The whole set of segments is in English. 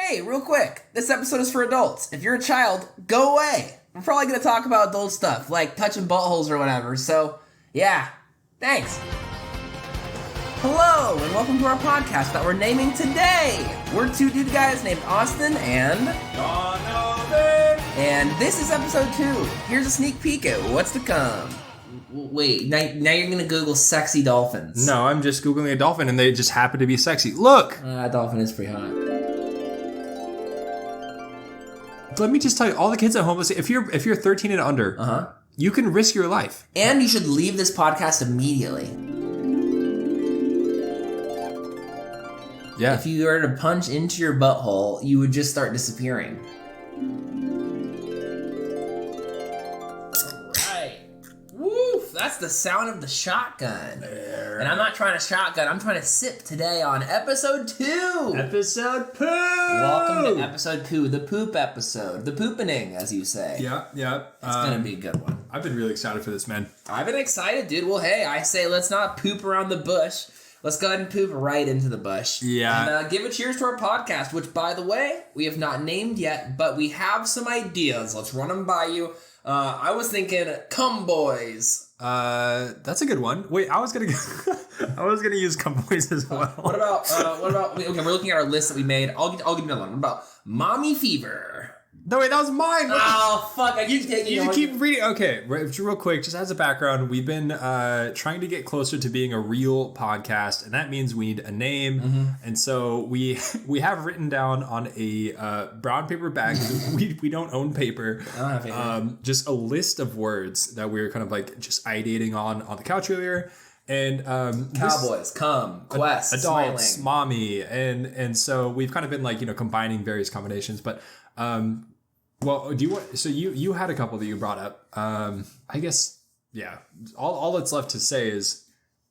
Hey, real quick, this episode is for adults. If you're a child, go away. We're probably going to talk about adult stuff, like touching buttholes or whatever, so, yeah, thanks. Hello, and welcome to our podcast that we're naming today. We're two dude guys named Austin and... Donovan! And this is episode 2. Here's a sneak peek at what's to come. Wait, now you're going to Google sexy dolphins. No, I'm just Googling a dolphin and they just happen to be sexy. Look! Dolphin is pretty hot. Let me just tell you, all the kids at home, if you're 13 and under, you can risk your life. And you should leave this podcast immediately. Yeah. If you were to punch into your butthole, you would just start disappearing. Alright. Woof! That's the sound of the shotgun. And I'm not trying to shotgun, I'm trying to sip today on episode 2! Episode 2! Welcome to episode 2, the poop episode. The poopening, as you say. Yeah. It's gonna be a good one. I've been really excited for this, man. I've been excited, dude. Well, hey, I say let's not poop around the bush. Let's go ahead and poop right into the bush. Yeah. And give a cheers to our podcast, which, by the way, we have not named yet, but we have some ideas. Let's run them by you. I was thinking, Come Boys. That's a good one. Wait, I was gonna use Come Boys as well. What about, okay, we're looking at our list that we made. I'll give you another one. What about Mommy Fever? No, wait, that was mine. Oh, fuck. I keep taking You keep reading. Okay, real quick, just as a background, we've been trying to get closer to being a real podcast, and that means we need a name. Mm-hmm. And so we have written down on a brown paper bag. we don't own paper. I don't have paper. Just a list of words that we were kind of like just ideating on the couch earlier. And Cowboys, come, quest, adults, smiling. mommy, and so we've kind of been like combining various combinations, but. Well, do you want? So you had a couple that you brought up. I guess yeah. All that's left to say is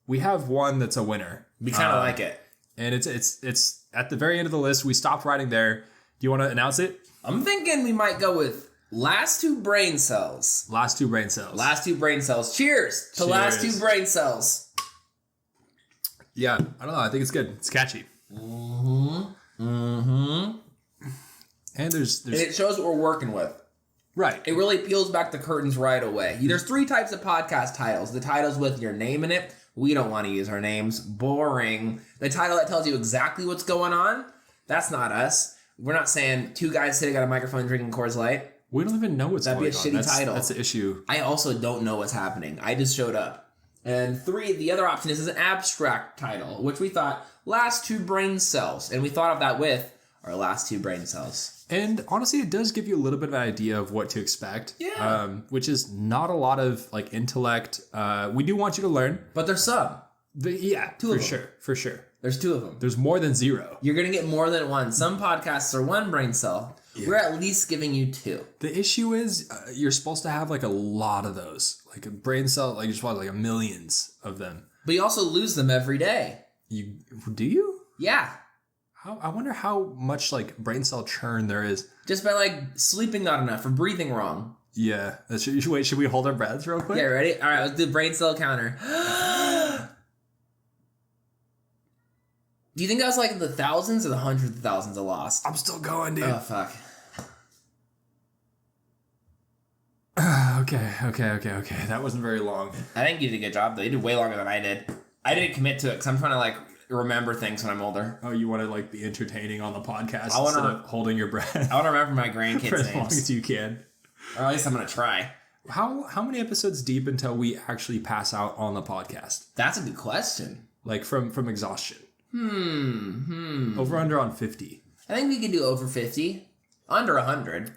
we have one that's a winner. We kind of like it, and it's at the very end of the list. We stopped writing there. Do you want to announce it? I'm thinking we might go with last two brain cells. Last two brain cells. Last two brain cells. Cheers to last two brain cells. Yeah, I don't know. I think it's good. It's catchy. And there's and it shows what we're working with. Right. It really peels back the curtains right away. There's 3 types of podcast titles. The titles with your name in it. We don't want to use our names. Boring. The title that tells you exactly what's going on. That's not us. We're not saying 2 guys sitting at a microphone drinking Coors Light. We don't even know what's That'd going be a on. shitty title. That's the issue. I also don't know what's happening. I just showed up. And 3, the other option is an abstract title, which we thought last 2 brain cells. And we thought of that with our last 2 brain cells. And honestly, it does give you a little bit of an idea of what to expect. Yeah. Which is not a lot of like intellect. We do want you to learn. But there's some. Yeah, 2 of them. For sure. There's 2 of them. There's more than 0. You're going to get more than 1. Some podcasts are 1 brain cell. Yeah. We're at least giving you 2. The issue is you're supposed to have like a lot of those. Like a brain cell, like you're supposed to have like millions of them. But you also lose them every day. Do you? Yeah. I wonder how much like brain cell churn there is. Just by like sleeping not enough or breathing wrong. Yeah. Should we hold our breaths real quick? Yeah, ready? All right, let's do brain cell counter. Do you think that was like the thousands or the hundreds of thousands of lost? I'm still going, dude. Oh, fuck. Okay. That wasn't very long. I think you did a good job, though. You did way longer than I did. I didn't commit to it because I'm trying to like remember things when I'm older. Oh, you want to like be entertaining on the podcast instead of holding your breath? I want to remember my grandkids' for as names. long as you can. Or at least I'm going to try. How many episodes deep until we actually pass out on the podcast? That's a good question. Like from exhaustion. Over under on 50. I think we could do over 50. Under 100.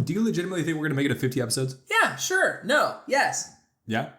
Do you legitimately think we're going to make it to 50 episodes? Yeah, sure. No. Yes. Yeah?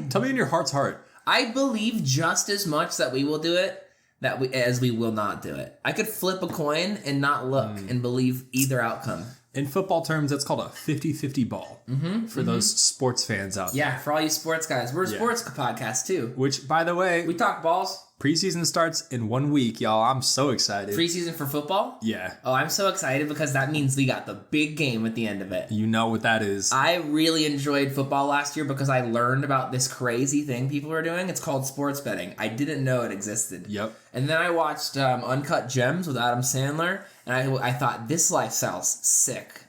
Tell me in your heart's heart. I believe just as much that we will do it as we will not do it. I could flip a coin and not look and believe either outcome. In football terms, that's called a 50-50 ball for those sports fans out there. Yeah, for all you sports guys. We're a sports podcast, too. Which, by the way... We talk balls. Preseason starts in 1 week, y'all. I'm so excited. Preseason for football? Yeah. Oh, I'm so excited because that means we got the big game at the end of it. You know what that is. I really enjoyed football last year because I learned about this crazy thing people are doing. It's called sports betting. I didn't know it existed. Yep. And then I watched Uncut Gems with Adam Sandler, And I thought, this lifestyle's sick.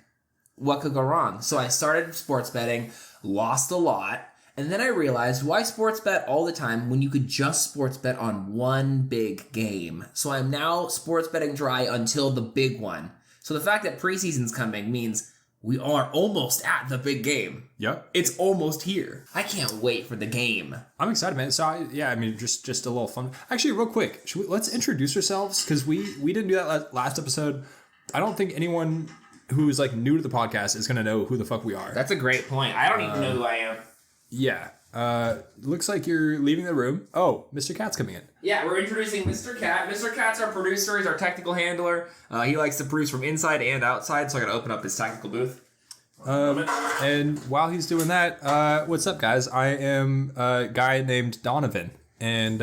What could go wrong? So I started sports betting, lost a lot, and then I realized, why sports bet all the time when you could just sports bet on one big game? So I'm now sports betting dry until the big one. So the fact that preseason's coming means we are almost at the big game. Yep. It's almost here. I can't wait for the game. I'm excited, man. So just a little fun. Actually, real quick, let's introduce ourselves, because we didn't do that last episode. I don't think anyone who's like new to the podcast is gonna know who the fuck we are. That's a great point. I don't even know who I am. Yeah. Looks like you're leaving the room. Oh, Mr. Cat's coming in. Yeah, we're introducing Mr. Cat. Mr. Cat's our producer. He's our technical handler. He likes to produce from inside and outside, so I gotta open up his technical booth. And while he's doing that, what's up, guys? I am a guy named Donovan, and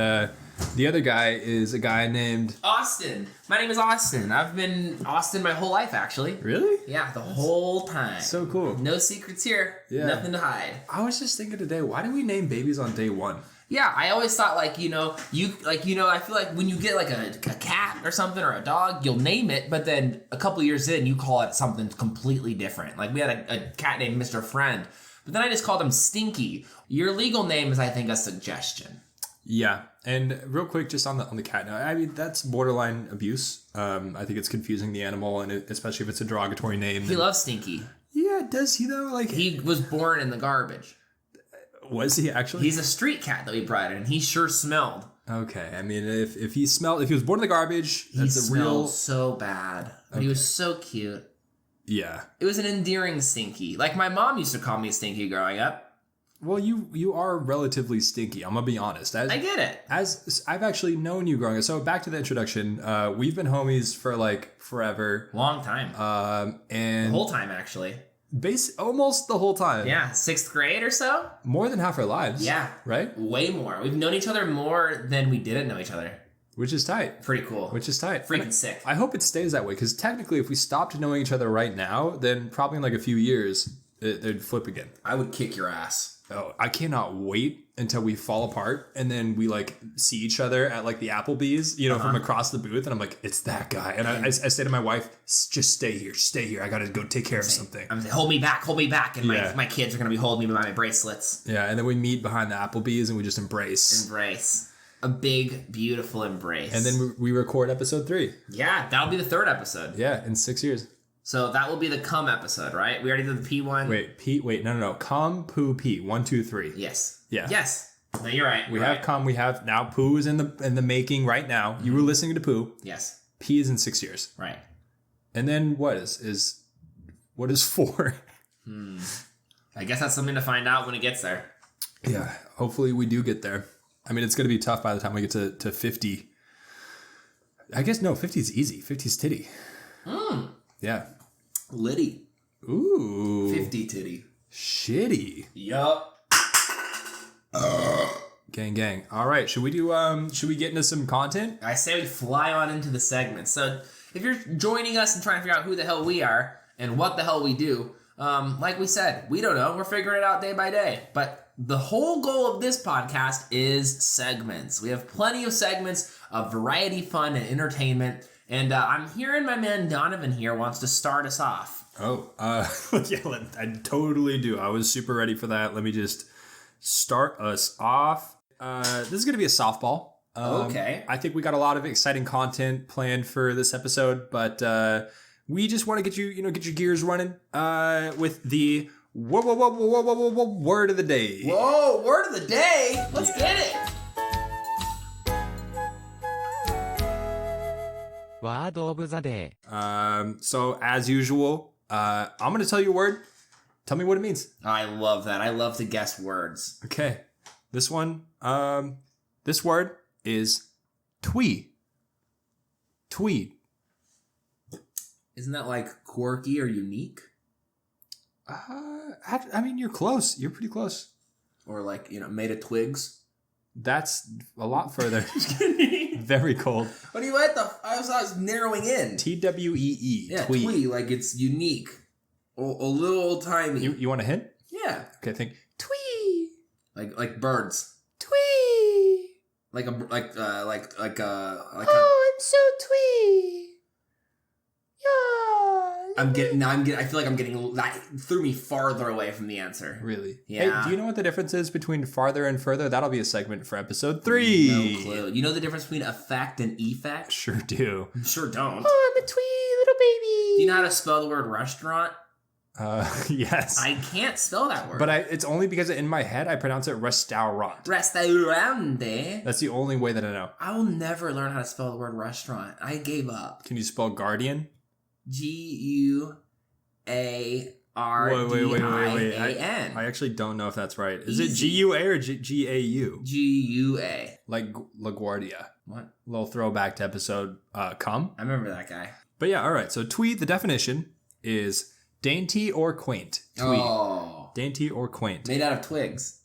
the other guy is a guy named Austin. My name is Austin. I've been Austin my whole life, actually. Really? Yeah, the whole time. So cool. No secrets here. Yeah. Nothing to hide. I was just thinking today, why do we name babies on day one? Yeah, I always thought I feel like when you get like a cat or something or a dog, you'll name it, but then a couple years in, you call it something completely different. Like we had a cat named Mr. Friend, but then I just called him Stinky. Your legal name is, I think, a suggestion. Yeah, and real quick, just on the cat note, I mean, that's borderline abuse. I think it's confusing the animal, and especially if it's a derogatory name. He loves Stinky. Yeah, does he though? Like he was born in the garbage. Was he actually? He's a street cat that we bred, and he sure smelled. Okay, I mean, if he was born in the garbage, that's he smelled so bad. But he was so cute. Yeah, it was an endearing Stinky. Like my mom used to call me Stinky growing up. Well, you are relatively stinky. I'm gonna be honest. I get it. As I've actually known you growing up. So back to the introduction. We've been homies for like forever, long time. And the whole time actually. Almost the whole time. Yeah, 6th grade or so. More than half our lives. Yeah, right. Way more. We've known each other more than we didn't know each other. Which is tight. Pretty cool. Which is tight. Freaking sick. I hope it stays that way, because technically, if we stopped knowing each other right now, then probably in like a few years, they'd flip again. I would kick your ass. Oh, I cannot wait until we fall apart and then we like see each other at like the Applebee's, from across the booth, and I'm like, it's that guy. And I say to my wife, just stay here. I gotta go take care of something. I'm like, hold me back. And my kids are gonna be holding me by my bracelets. Yeah, and then we meet behind the Applebee's and we just embrace. A big, beautiful embrace. And then we record episode 3. Yeah, that'll be the 3rd episode. Yeah, in 6 years. So that will be the cum episode, right? We already did the P one. Wait, no. Cum, poo, pee. 1, 2, 3. Yes. Yeah. Yes. No, you're right. We have cum. We have now. Poo is in the making right now. Mm-hmm. You were listening to poo. Yes. P is in 6 years. Right. And then what is 4? I guess that's something to find out when it gets there. Yeah. Hopefully we do get there. I mean, it's going to be tough by the time we get to 50. I guess no. 50 is easy. 50 is titty. Yeah. Liddy. Ooh. 50 titty. Shitty. Yup. Gang. All right. Should we get into some content? I say we fly on into the segment. So if you're joining us and trying to figure out who the hell we are and what the hell we do, like we said, we don't know. We're figuring it out day by day. But the whole goal of this podcast is segments. We have plenty of segments of variety, fun, and entertainment. And I'm hearing my man Donovan here wants to start us off. Oh, yeah, I totally do. I was super ready for that. Let me just start us off. This is going to be a softball. Okay. I think we got a lot of exciting content planned for this episode, but we just want to get your gears running with the word of the day. Whoa, word of the day? Let's get it. Word of the day. So as usual, I'm going to tell you a word. Tell me what it means. I love that. I love to guess words. Okay. This one, this word is twee. Tweed. Isn't that like quirky or unique? I mean, you're close. You're pretty close. Or like, made of twigs? That's a lot further. Very cold. What do you at the? I was narrowing in. TWEE. Yeah, twee. Like it's unique. A little old timey. You want a hint? Yeah. Okay, think twee. Like birds. Twee. Like a. Oh, I'm so twee. I feel like I'm getting, that threw me farther away from the answer. Really? Yeah. Hey, do you know what the difference is between farther and further? That'll be a segment for episode 3. No clue. You know the difference between effect and effect? Sure do. Sure don't. Oh, I'm a twee little baby. Do you know how to spell the word restaurant? Yes. I can't spell that word. But it's only because in my head I pronounce it restaurant. Restaurante. That's the only way that I know. I will never learn how to spell the word restaurant. I gave up. Can you spell guardian? Guardian. I actually don't know if that's right. Is it GUA or GAU? GUA. Like LaGuardia. What? Little throwback to episode Come. I remember that guy. But yeah, all right. So tweet, the definition is dainty or quaint. Tweet. Oh. Dainty or quaint. Made out of twigs.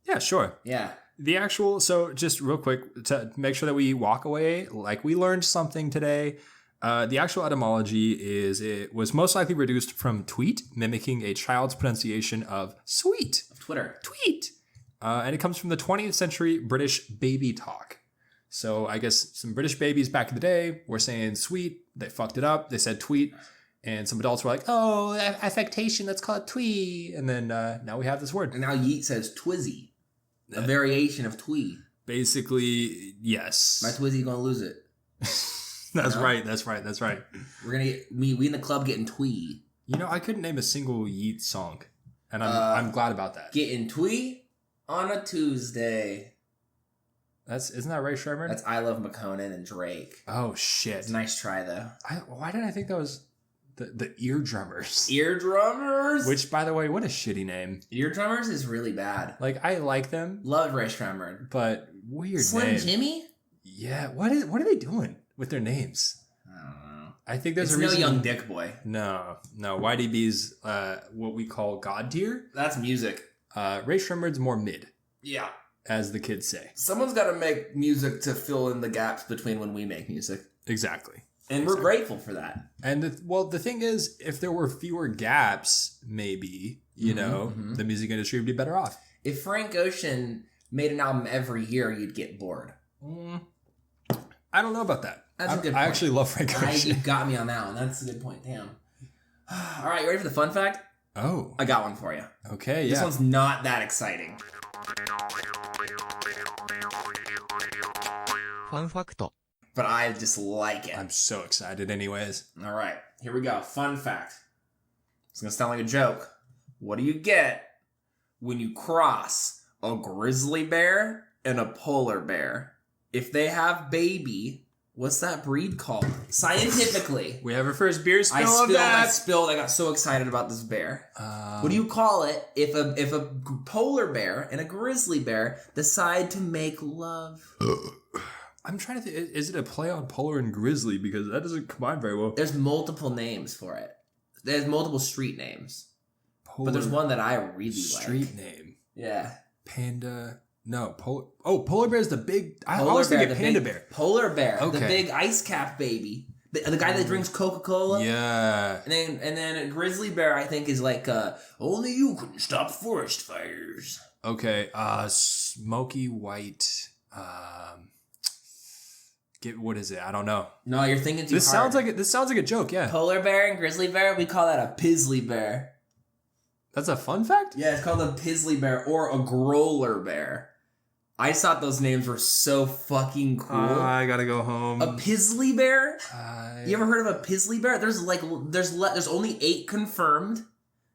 Yeah, sure. Yeah. The actual, so just real quick to make sure that we walk away like we learned something today. The actual etymology is it was most likely reduced from tweet, mimicking a child's pronunciation of sweet. Twitter. Tweet. And it comes from the 20th century British baby talk. So I guess some British babies back in the day were saying sweet. They fucked it up. They said tweet. And some adults were like, oh, affectation, let's call it twee. And then now we have this word. And now Yeet says twizzy. A variation of twee. Basically, yes. My twizzy gonna lose it. That's right. That's right. That's right. We're gonna get we in the club getting twee. You know, I couldn't name a single Yeet song. And I'm glad about that. Getting twee on a Tuesday. Isn't that Ray Sherman? That's I Love McConan and Drake. Oh, shit. It's a nice try, though. Why did I think that was the Eardrummers? Eardrummers? Which, by the way, what a shitty name. Eardrummers is really bad. Like, I like them. Love Ray Sherman. But weird Slim name. Jimmy? Yeah, what are they doing with their names? I don't know. I think there's it's a reason. no Young Dick Boy. No. YDB's what we call God tier. That's music. Ray Sherman's more mid. Yeah. As the kids say. Someone's got to make music to fill in the gaps between when we make music. Exactly. And we're grateful for that. And the thing is, if there were fewer gaps, maybe, the music industry would be better off. If Frank Ocean made an album every year, you'd get bored. I don't know about that. That's a good point. I actually love Frank Ocean. You got me on that one. That's a good point. Damn. All right, you ready for the fun fact? Oh. I got one for you. Okay, yeah. This one's not that exciting. Fun fact. But I just like it. I'm so excited anyways. All right, here we go. Fun fact. It's going to sound like a joke. What do you get when you cross a grizzly bear and a polar bear? If they have baby, what's that breed called? Scientifically. We have our first beer spill I of I got so excited about this bear. What do you call it if a polar bear and a grizzly bear decide to make love? I'm trying to think. Is it a play on polar and grizzly? Because that doesn't combine very well. There's multiple names for it. There's multiple street names. Polar, but there's one that I really street like. name. Yeah. Panda. No, polar bear is the big. I always think of panda bear. Polar bear, okay. The big ice cap baby, the guy that drinks Coca-Cola. Yeah. And then a grizzly bear, I think, is like only you can stop forest fires. Okay. Smoky white. What is it? I don't know. No, you're thinking too this hard. This sounds like a joke. Yeah. Polar bear and grizzly bear, we call that a pizzly bear. That's a fun fact? Yeah, it's called a pizzly bear or a growler bear. I just thought those names were so fucking cool. I gotta go home. A pizzly bear? You ever heard of a pizzly bear? There's only 8 confirmed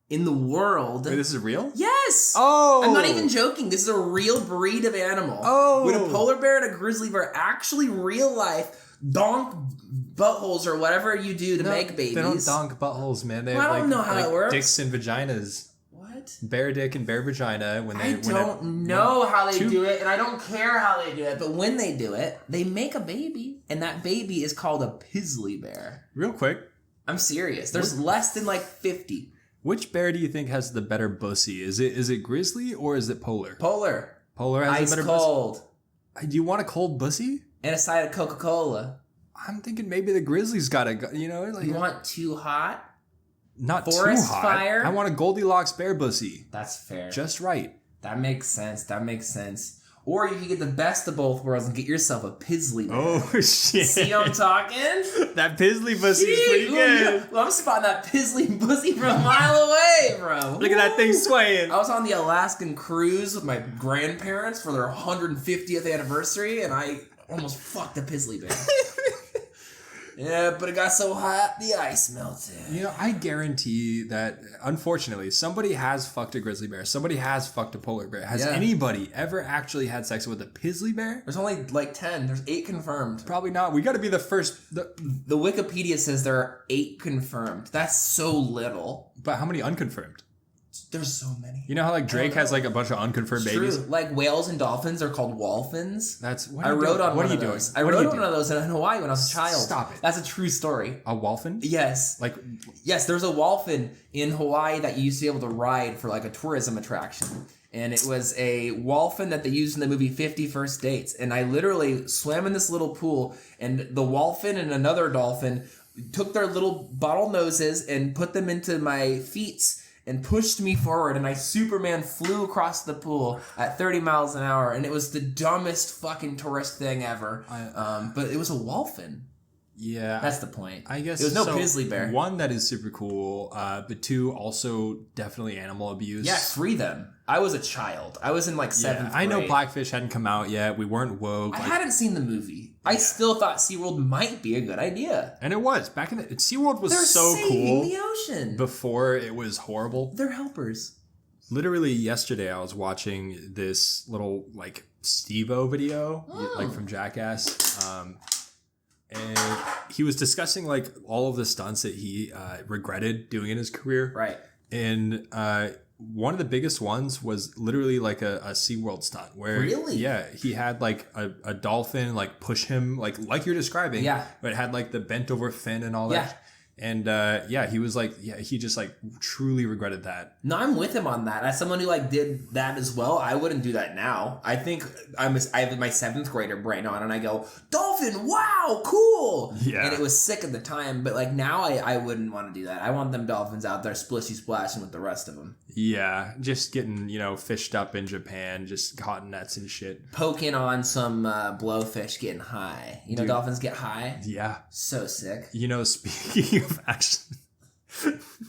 in the world. Wait, this is real? Yes! Oh! I'm not even joking. This is a real breed of animal. Oh! When a polar bear and a grizzly bear actually real life donk buttholes or whatever you do to make babies. They don't donk buttholes, man. They I don't know how it works. Dicks and vaginas. What? Bear dick and bear vagina. I don't know how they do it, and I don't care how they do it. But when they do it, they make a baby, and that baby is called a pizzly bear. Real quick. I'm serious. There's less than like 50. Which bear do you think has the better bussy? Is it grizzly or is it polar? Polar. Polar has Ice the better cold. bussy. Do you want a cold bussy? And a side of Coca-Cola. I'm thinking maybe the grizzly's got a, like you want too hot? Not Forest too hot. fire? I want a Goldilocks bear bussy. That's fair. Just right. That makes sense. Or you can get the best of both worlds and get yourself a Pizzly bear. Oh, shit. See what I'm talking? That Pizzly pussy is pretty good. Well, I'm spotting that Pizzly pussy from a mile away, bro. Look at that thing swaying. I was on the Alaskan cruise with my grandparents for their 150th anniversary, and I almost fucked a Pizzly bear. Yeah, but it got so hot, the ice melted. You know, I guarantee that, unfortunately, somebody has fucked a grizzly bear. Somebody has fucked a polar bear. Has anybody ever actually had sex with a Pizzly bear? There's only like 10. There's 8 confirmed. Probably not. We got to be the first. The Wikipedia says there are 8 confirmed. That's so little. But how many unconfirmed? There's so many. You know how like Drake has like a bunch of unconfirmed babies? True. Like whales and dolphins are called whalfins. That's what I wrote on what one are you of doing? those. I wrote on one of those in Hawaii when I was a child. Stop it. That's a true story. A whalfin? Yes. Like yes, there's a whalfin in Hawaii that you used to be able to ride for like a tourism attraction. And it was a whalfin that they used in the movie 50 First Dates. And I literally swam in this little pool, and the whalfin and another dolphin took their little bottle noses and put them into my feet and pushed me forward, and I Superman flew across the pool at 30 miles an hour, and it was the dumbest fucking tourist thing ever. But it was a whalfin. Yeah. That's the point. I guess it was no so. Pizzly bear. One, that is super cool, but two, also definitely animal abuse. Yeah, free them. I was a child. I was in like 7th grade. I know Blackfish hadn't come out yet. We weren't woke. I hadn't seen the movie. I still thought SeaWorld might be a good idea. And it was. Back in the... SeaWorld was They're so saving cool. the ocean. Before it was horrible. They're helpers. Literally yesterday I was watching this little like Steve-O video, like from Jackass. And he was discussing like all of the stunts that he regretted doing in his career. Right. And one of the biggest ones was literally like a SeaWorld stunt where really? He had like a dolphin like push him like you're describing. Yeah. But it had like the bent over fin and all that. Yeah. And he was like, he just like truly regretted that. No, I'm with him on that. As someone who like did that as well, I wouldn't do that now. I think I have my 7th grader brain on, and I go, dolphin, wow, cool. Yeah. And it was sick at the time, but like now I wouldn't want to do that. I want them dolphins out there splishy splashing with the rest of them. Yeah, just getting, fished up in Japan, just caught in nets and shit. Poking on some blowfish, getting high. You know, dolphins get high? Yeah. So sick. Speaking of action...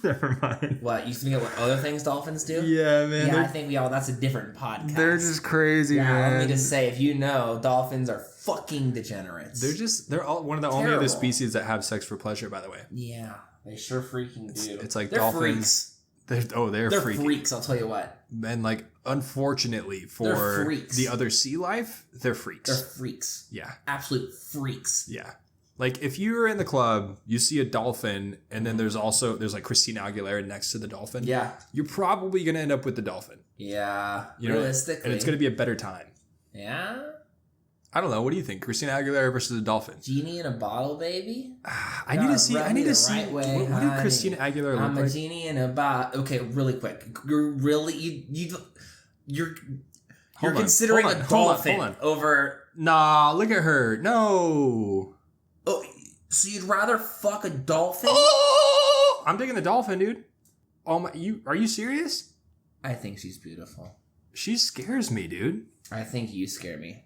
Never mind. What, you think of what other things dolphins do? Yeah, man. Yeah, I think that's a different podcast. They're just crazy, man. Let me just say, if you know, dolphins are fucking degenerates. They're all one of the only other species that have sex for pleasure, by the way. Yeah, they sure freaking do. It's like they're dolphins. Freaks. They're freaks, I'll tell you what. And like, unfortunately for the other sea life, they're freaks. They're freaks. Yeah. Absolute freaks. Yeah. Like, if you're in the club, you see a dolphin, and then there's like Christina Aguilera next to the dolphin. Yeah. You're probably going to end up with the dolphin. Yeah. Realistically. And it's going to be a better time. Yeah? I don't know. What do you think? Christina Aguilera versus the dolphin? Genie in a bottle, baby? I need to see. What did Christina Aguilera look like? I'm a genie in a bottle. Okay, really quick. You're considering a dolphin over... Nah, look at her. No. Oh, so you'd rather fuck a dolphin? Oh! I'm taking the dolphin, dude. Oh my, are you serious? I think she's beautiful. She scares me, dude. I think you scare me.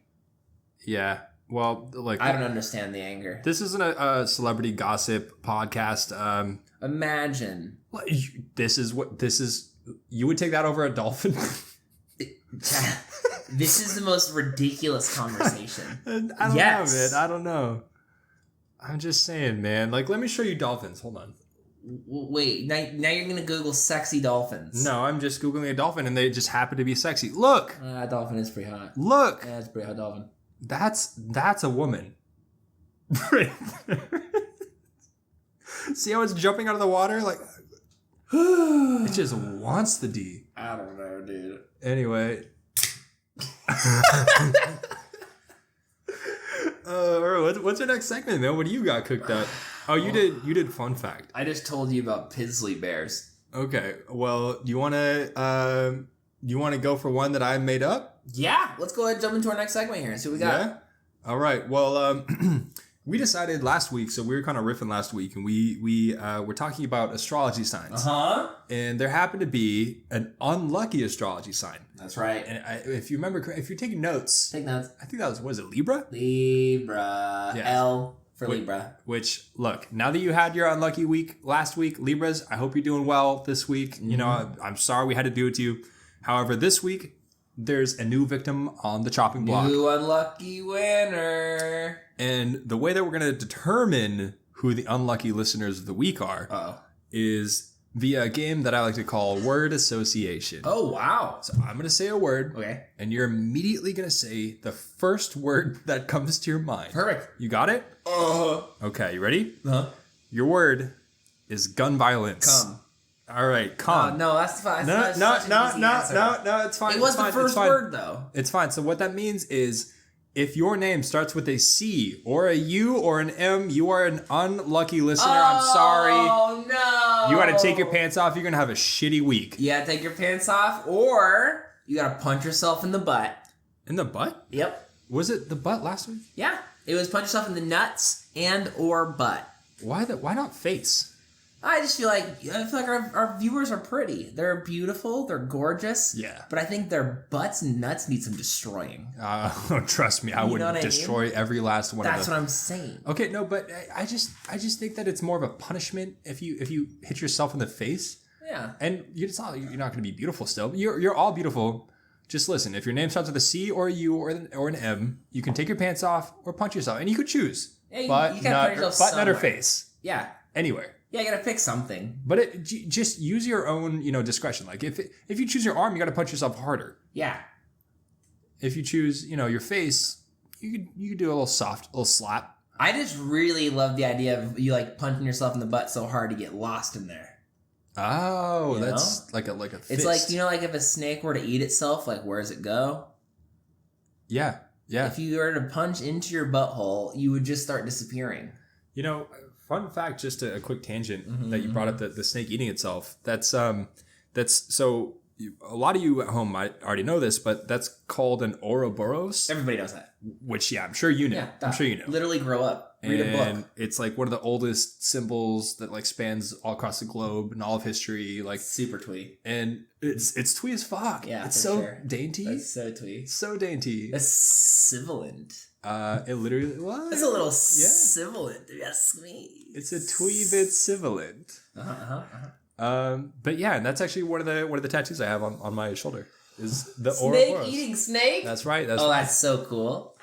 Yeah. Well, like I don't understand the anger. This isn't a celebrity gossip podcast. Imagine. This is. You would take that over a dolphin? This is the most ridiculous conversation. I don't know, man. I don't know. I'm just saying, man. Like, let me show you dolphins. Hold on. Wait, now you're gonna Google sexy dolphins. No, I'm just Googling a dolphin, and they just happen to be sexy. Look! That dolphin is pretty hot. Look! Yeah, it's a pretty hot dolphin. That's a woman. Right there. See how it's jumping out of the water? Like, it just wants the D. I don't know, dude. Anyway. What's your next segment, man? What do you got cooked up? Oh, you did fun fact. I just told you about Pizzly bears. Okay. Well, do you want to go for one that I made up? Yeah. Let's go ahead and jump into our next segment here and see what we got. Yeah. All right. Well, We decided last week, so we were kind of riffing last week, and we were talking about astrology signs. And there happened to be an unlucky astrology sign. That's right. And if you remember, if you're taking notes, Take notes. I think that was it Libra? Libra. Yes. L for Libra. Which, look, now that you had your unlucky week last week, Libras, I hope you're doing well this week. Mm-hmm. You know, I'm sorry we had to do it to you. However, this week, there's a new victim on the chopping block. New unlucky winner. And the way that we're going to determine who the unlucky listeners of the week are is via a game that I like to call word association. Oh, wow. So I'm going to say a word. Okay. And you're immediately going to say the first word that comes to your mind. Perfect. You got it? Okay, you ready? Your word is gun violence. Come. All right, come. No, that's fine. No, it's fine. It was the first word, though. It's fine. So what that means is if your name starts with a C or a U or an M, you are an unlucky listener. I'm sorry. Oh, no. You got to take your pants off. You're going to have a shitty week. You got to take your pants off, or you got to punch yourself in the butt. In the butt? Yep. Was it the butt last week? Yeah. It was punch yourself in the nuts and or butt. Why not face? I feel like our viewers are pretty. They're beautiful. They're gorgeous. Yeah. But I think their butts and nuts need some destroying. Trust me, I would destroy every last one of them. That's what I'm saying. Okay, no, but I just think that it's more of a punishment if you hit yourself in the face. Yeah. And you're not going to be beautiful still. You're all beautiful. Just listen. If your name starts with a C or a U or an M, you can take your pants off or punch yourself, and you could choose. Yeah, you butt, gotta put yourself nut, or somewhere. face. Yeah. Anywhere. Yeah, you gotta pick something. But just use your own, discretion. Like if you choose your arm, you got to punch yourself harder. Yeah. If you choose, your face, you could do a little slap. I just really love the idea of you like punching yourself in the butt so hard to get lost in there. Oh, that's like a fist. It's like like if a snake were to eat itself, like where does it go? Yeah. If you were to punch into your butthole, you would just start disappearing. Fun fact, just a quick tangent that you brought up, the snake eating itself. That's so a lot of you at home might already know this, but that's called an Ouroboros. Everybody knows that. Which, I'm sure you know. Yeah, I'm sure you know. Literally grow up. Read a book. It's like one of the oldest symbols that like spans all across the globe and all of history. Like super twee. And it's twee as fuck. Yeah, it's so sure. dainty. It's so twee. So dainty. It's sibilant. It literally was. It's a little sibilant, if you ask me. It's a twee bit sibilant. But yeah, and that's actually one of the tattoos I have on my shoulder. Is the snake Ouroboros. eating snake? That's right. That's so cool.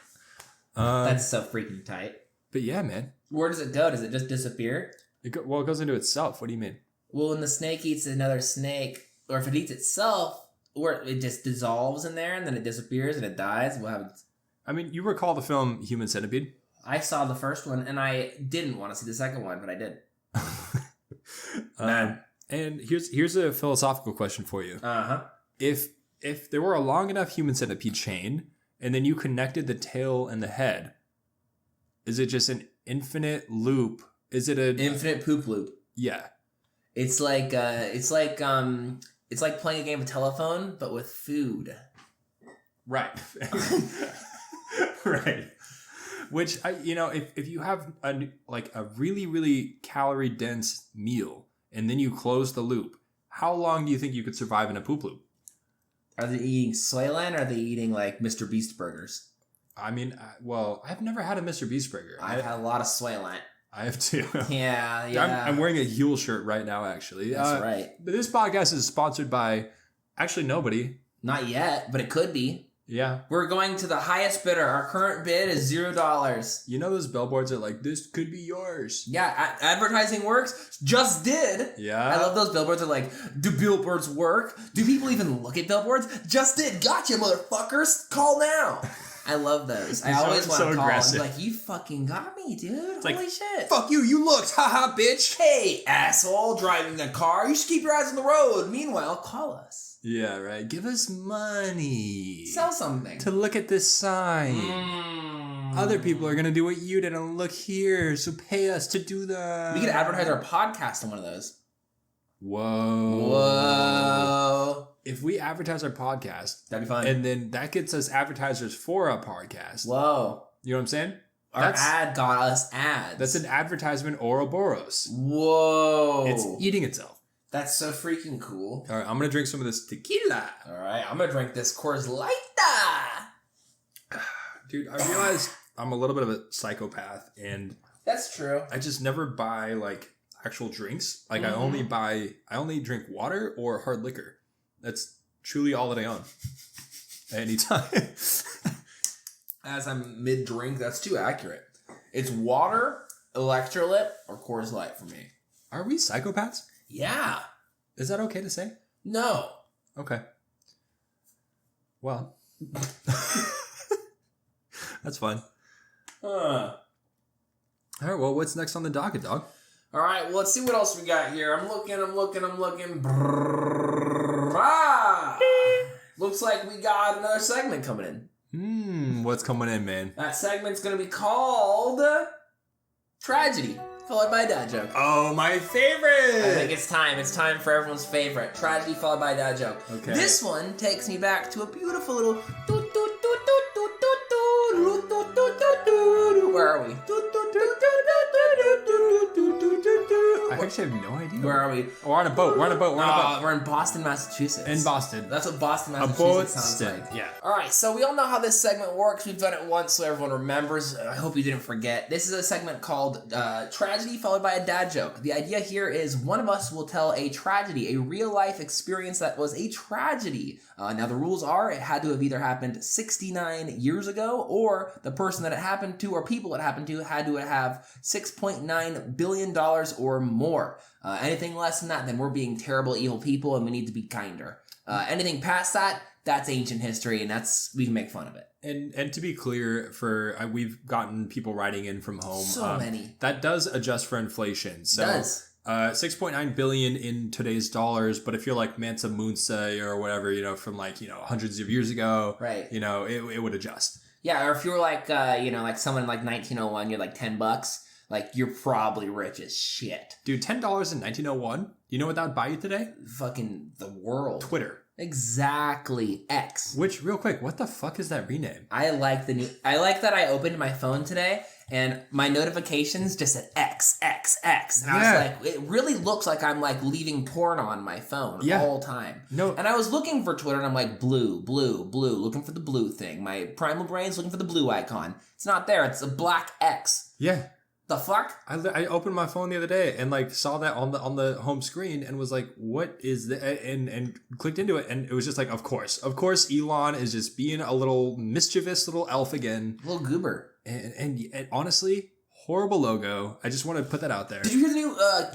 That's so freaking tight. But yeah, man. Where does it go? Does it just disappear? It goes into itself. What do you mean? Well, when the snake eats another snake, or if it eats itself, or it just dissolves in there and then it disappears and it dies, what happens? I mean, you recall the film Human Centipede? I saw the first one and I didn't want to see the second one, but I did. And here's a philosophical question for you. If there were a long enough human centipede chain, and then you connected the tail and the head, is it just an infinite loop? Is it an infinite poop loop? Yeah. It's like playing a game of telephone, but with food. Right. Right. Which if you have a really, really calorie dense meal and then you close the loop, how long do you think you could survive in a poop loop? Are they eating Soylent or are they eating like Mr. Beast burgers? I mean, I've never had a Mr. Beast burger. I've had a lot of Soylent. I have too. Yeah. I'm wearing a Huel shirt right now, actually. That's right. This podcast is sponsored by actually nobody. Not yet, but it could be. Yeah. We're going to the highest bidder. Our current bid is $0. You know those billboards are like, this could be yours. Yeah, advertising works. Just did. Yeah. I love those billboards. Are like, do billboards work? Do people even look at billboards? Just did. Gotcha, motherfuckers. Call now. I love those. I always want to call and be like, you fucking got me, dude. Holy shit. Fuck you. You looked. Haha, bitch. Hey, asshole, driving a car. You should keep your eyes on the road. Meanwhile, call us. Yeah, right. Give us money. Sell something. To look at this sign. Other people are going to do what you did and look here. So pay us to do that. We could advertise our podcast on one of those. Whoa. If we advertise our podcast. That'd be fun. And then that gets us advertisers for our podcast. Whoa. You know what I'm saying? Our ad got us ads. That's an advertisement Ouroboros. Whoa. It's eating itself. That's so freaking cool. All right, I'm going to drink some of this tequila. All right, I'm going to drink this Coors Light. Dude, I realized I'm a little bit of a psychopath, and that's true. I just never buy, like, actual drinks. Like, I only drink water or hard liquor. That's truly all that I own. Anytime. As I'm mid-drink, that's too accurate. It's water, electrolyte, or Coors Light for me. Are we psychopaths? Yeah. Is that okay to say? No. Okay. Well. That's fine. All right, well, what's next on the docket, dog? All right, well, let's see what else we got here. I'm looking. Brrrr. Looks like we got another segment coming in. What's coming in, man? That segment's going to be called Tragedy, followed by a dad joke. Oh, my favorite! I think it's time. It's time for everyone's favorite. Tragedy, followed by a dad joke. Okay. This one takes me back to a beautiful little... Where are we? I actually have no idea. Where are we? We're on a boat. We're in Boston, Massachusetts. In Boston. That's what Boston, Massachusetts sounds Boston. like. Yeah. All right, so we all know how this segment works. We've done it once so everyone remembers. I hope you didn't forget. This is a segment called Tragedy followed by a dad joke. The idea here is one of us will tell a tragedy, a real-life experience that was a tragedy. Now, the rules are it had to have either happened 69 years ago, or the person that it happened to or people it happened to had to have $6.9 billion or more. Anything less than that, then we're being terrible, evil people, and we need to be kinder. Anything past that, that's ancient history, and we can make fun of it. And to be clear, we've gotten people writing in from home. So many. That does adjust for inflation. So, it does. 6.9 billion in today's dollars, but if you're like Mansa Musa or whatever, from hundreds of years ago, right? It would adjust. Yeah, or if you were like, like someone in like 1901, you're like $10, like you're probably rich as shit. Dude, $10 in 1901, you know what that would buy you today? Fucking the world. Twitter. Exactly. X. Which, real quick, what the fuck is that rename? I like that I opened my phone today and my notifications just said X, X, X. And I was like, it really looks like I'm like leaving porn on my phone the whole time. No. And I was looking for Twitter and I'm like, blue, looking for the blue thing. My primal brain's looking for the blue icon. It's not there. It's a black X. Yeah. The fuck? I opened my phone the other day and like saw that on the home screen and was like, what is that? And clicked into it and it was just like, of course Elon is just being a little mischievous little elf again. Little goober. And honestly, horrible logo. I just want to put that out there. Did you hear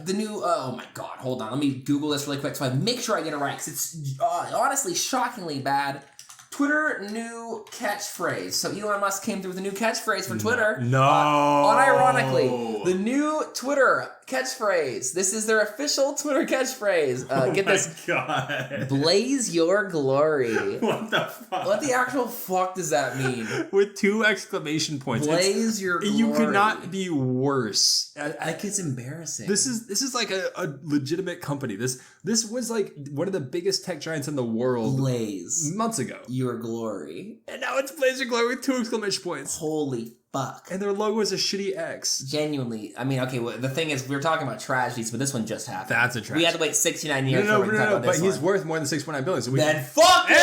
the new oh my god, hold on, let me Google this really quick so I make sure I get it right because it's honestly shockingly bad. Twitter new catchphrase. So Elon Musk came through with a new catchphrase for Twitter. No. Unironically, the new Twitter catchphrase. This is their official Twitter catchphrase. Get this. God. Blaze your glory. What the fuck? What the actual fuck does that mean? With 2 exclamation points. Blaze your glory. You could not be worse. Like it's embarrassing. This is like a legitimate company. This was like one of the biggest tech giants in the world. Blaze months ago. Your glory. And now it's Blaze Your Glory with 2 exclamation points. Holy fuck. And their logo is a shitty X. Genuinely. I mean, okay, well, the thing is, we were talking about tragedies, but this one just happened. That's a tragedy. We had to wait 69 years No, for talk about this but he's one. worth more than 6.9 billion. So then fuck him!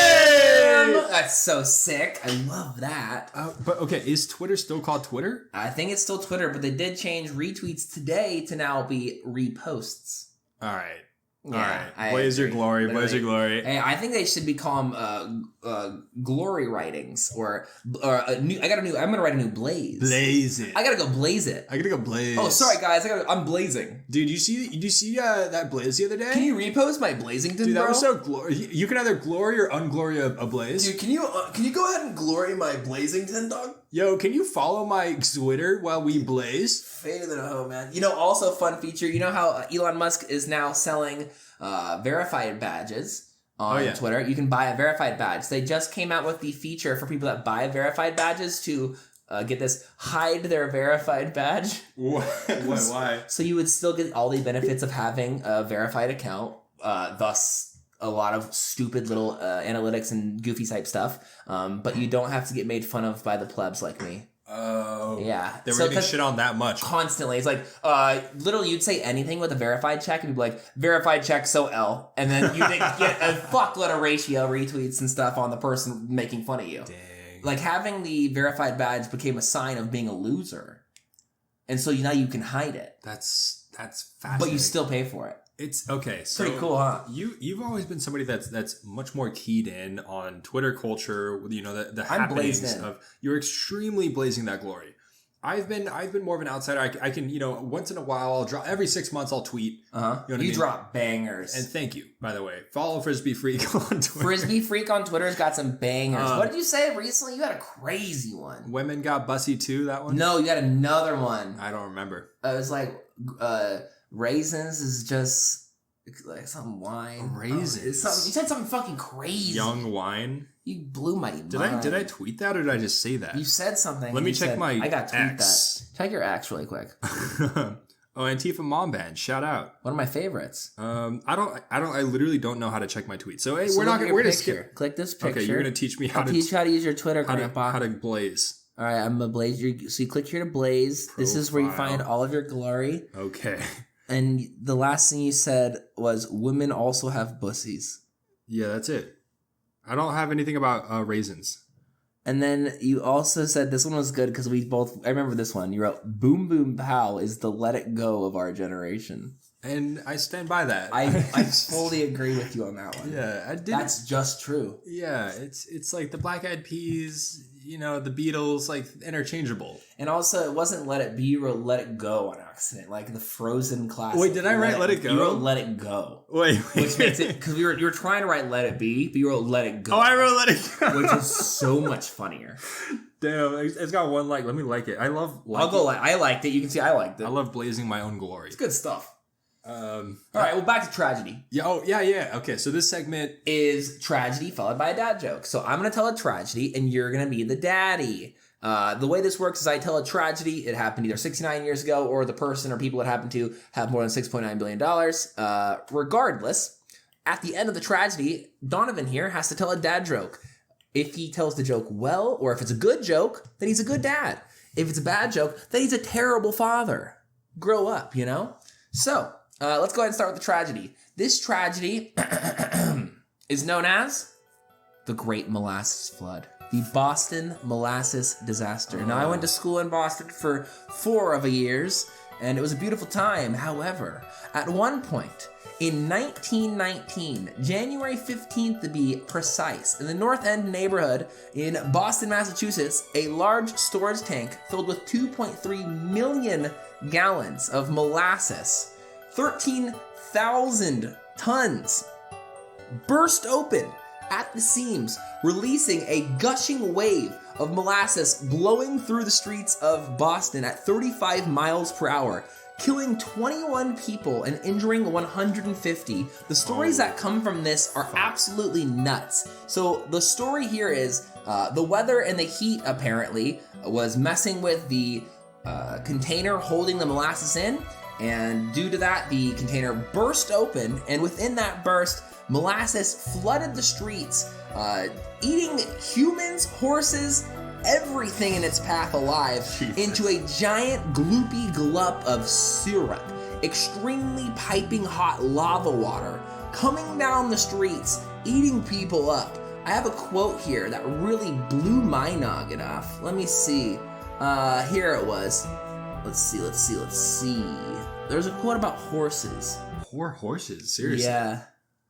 That's so sick. I love that. But okay, is Twitter still called Twitter? I think it's still Twitter, but they did change retweets today to now be reposts. All right. Yeah, all right. Blaze your glory. Blaze your glory. Hey, I think they should be called glory writings or a new. I'm gonna write a new blaze. Blaze it. I gotta go blaze it. I gotta go blaze. Oh, sorry guys. I'm blazing. Dude, you see that blaze the other day? Can you repost my Blazington, Dude, that bro? was so glory. You can either glory or unglory a blaze. Dude, can you go ahead and glory my Blazington, dog? Yo, can you follow my Twitter while we blaze? Fader than a hoe, man. Also fun feature. You know how Elon Musk is now selling verified badges on Twitter? You can buy a verified badge. They just came out with the feature for people that buy verified badges to get this, hide their verified badge. Why? So you would still get all the benefits of having a verified account, thus a lot of stupid little analytics and goofy type stuff, but you don't have to get made fun of by the plebs like me. Oh. Yeah. They were So, getting 'cause shit on that much. constantly. It's like, literally you'd say anything with a verified check and you'd be like, verified check, so L. And then you get a fuckload of ratio retweets and stuff on the person making fun of you. Dang. Like, having the verified badge became a sign of being a loser. And so now you can hide it. That's fascinating. But you still pay for it. It's okay. So Pretty cool, huh? You've always been somebody that's much more keyed in on Twitter culture. You know the I'm blazed happenings in. of you're extremely blazing that glory. I've been more of an outsider. I can once in a while I'll drop every 6 months I'll tweet. Uh-huh. You know what I You mean? drop bangers. And thank you, by the way. Follow Frisbee Freak on Twitter. Frisbee Freak on Twitter's got some bangers. What did you say recently? You had a crazy one. Women got bussy too. That one. No, you had another one. I don't remember. It was like raisins is just like some wine. Raisins. It's something, you said something fucking crazy. Young wine. You blew my mind. Did I tweet that or did I just say that? You said something. Let me You check said, my I got tweet X. that. Check your X really quick. Oh, Antifa Mom Band. Shout out. One of my favorites. I literally don't know how to check my tweets. So hey, So we're look not at gonna your skip. picture. Click this picture. Okay, you're gonna teach me how I'll to teach you how to use your Twitter, how Grandpa. to blaze. All right, I'm a blaze. So you click here to blaze. This is where you Profile. find all of your glory. Okay. And the last thing you said was, women also have bussies. Yeah, that's it. I don't have anything about raisins. And then you also said, this one was good because I remember this one. You wrote, boom boom pow is the let it go of our generation. And I stand by that. I fully agree with you on that one. Yeah, I did. That's just true. Yeah, it's like the Black Eyed Peas, the Beatles, like interchangeable. And also, it wasn't let it be, you wrote let it go on accident. Like the Frozen classic. Wait, did I write Let It Go? You wrote let it go. Wait. Which makes it, because you were trying to write let it be, but you wrote let it go. Oh, I wrote Let It Go. Which is so much funnier. Damn, it's got one like. Let me like it. I love. I'll go I liked it. You can see I liked it. I love blazing my own glory. It's good stuff. All right, well, back to tragedy. Yeah. Oh, yeah. Okay, so this segment Is tragedy followed by a dad joke. So I'm going to tell a tragedy, and you're going to be the daddy. The way this works is I tell a tragedy. It happened either 69 years ago, or the person or people it happened to have more than $6.9 billion. Regardless, at the end of the tragedy, Donovan here has to tell a dad joke. If he tells the joke well, or if it's a good joke, then he's a good dad. If it's a bad joke, then he's a terrible father. Grow up, So, let's go ahead and start with the tragedy. This tragedy is known as the Great Molasses Flood. The Boston Molasses Disaster. Now, I went to school in Boston for 4 years, and it was a beautiful time. However, at one point in 1919, January 15th to be precise, in the North End neighborhood in Boston, Massachusetts, a large storage tank filled with 2.3 million gallons of molasses, 13,000 tons, burst open at the seams, releasing a gushing wave of molasses blowing through the streets of Boston at 35 miles per hour, killing 21 people and injuring 150. The stories that come from this are absolutely nuts. So the story here is the weather and the heat apparently was messing with the container holding the molasses in, and due to that, the container burst open, and within that burst, molasses flooded the streets, eating humans, horses, everything in its path alive into a giant gloopy glup of syrup, extremely piping hot lava water coming down the streets, eating people up. I have a quote here that really blew my noggin off. Let me see. Here it was. Let's see. There's a quote about horses. Poor horses, seriously. Yeah.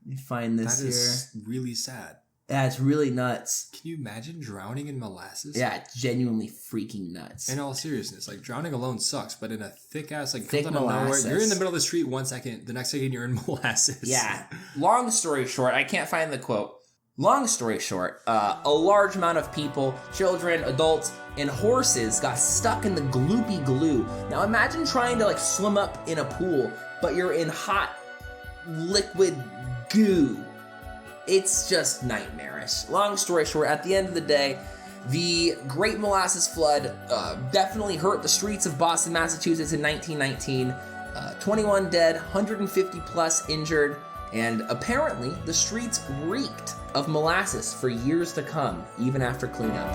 Let me find this That is really sad. Yeah, it's really nuts. Can you imagine drowning in molasses? Yeah, it's genuinely freaking nuts. In all seriousness, like drowning alone sucks, but in a thick ass, like Thick comes out of nowhere, molasses. you're in the middle of the street 1 second, the next second you're in molasses. Yeah. Long story short, I can't find the quote. Long story short, a large amount of people, children, adults, and horses got stuck in the gloopy glue. Now imagine trying to swim up in a pool, but you're in hot liquid goo. It's just nightmarish. Long story short, at the end of the day, the Great Molasses Flood definitely hurt the streets of Boston, Massachusetts in 1919. 21 dead, 150 plus injured, and apparently the streets reeked of molasses for years to come, even after cleanup.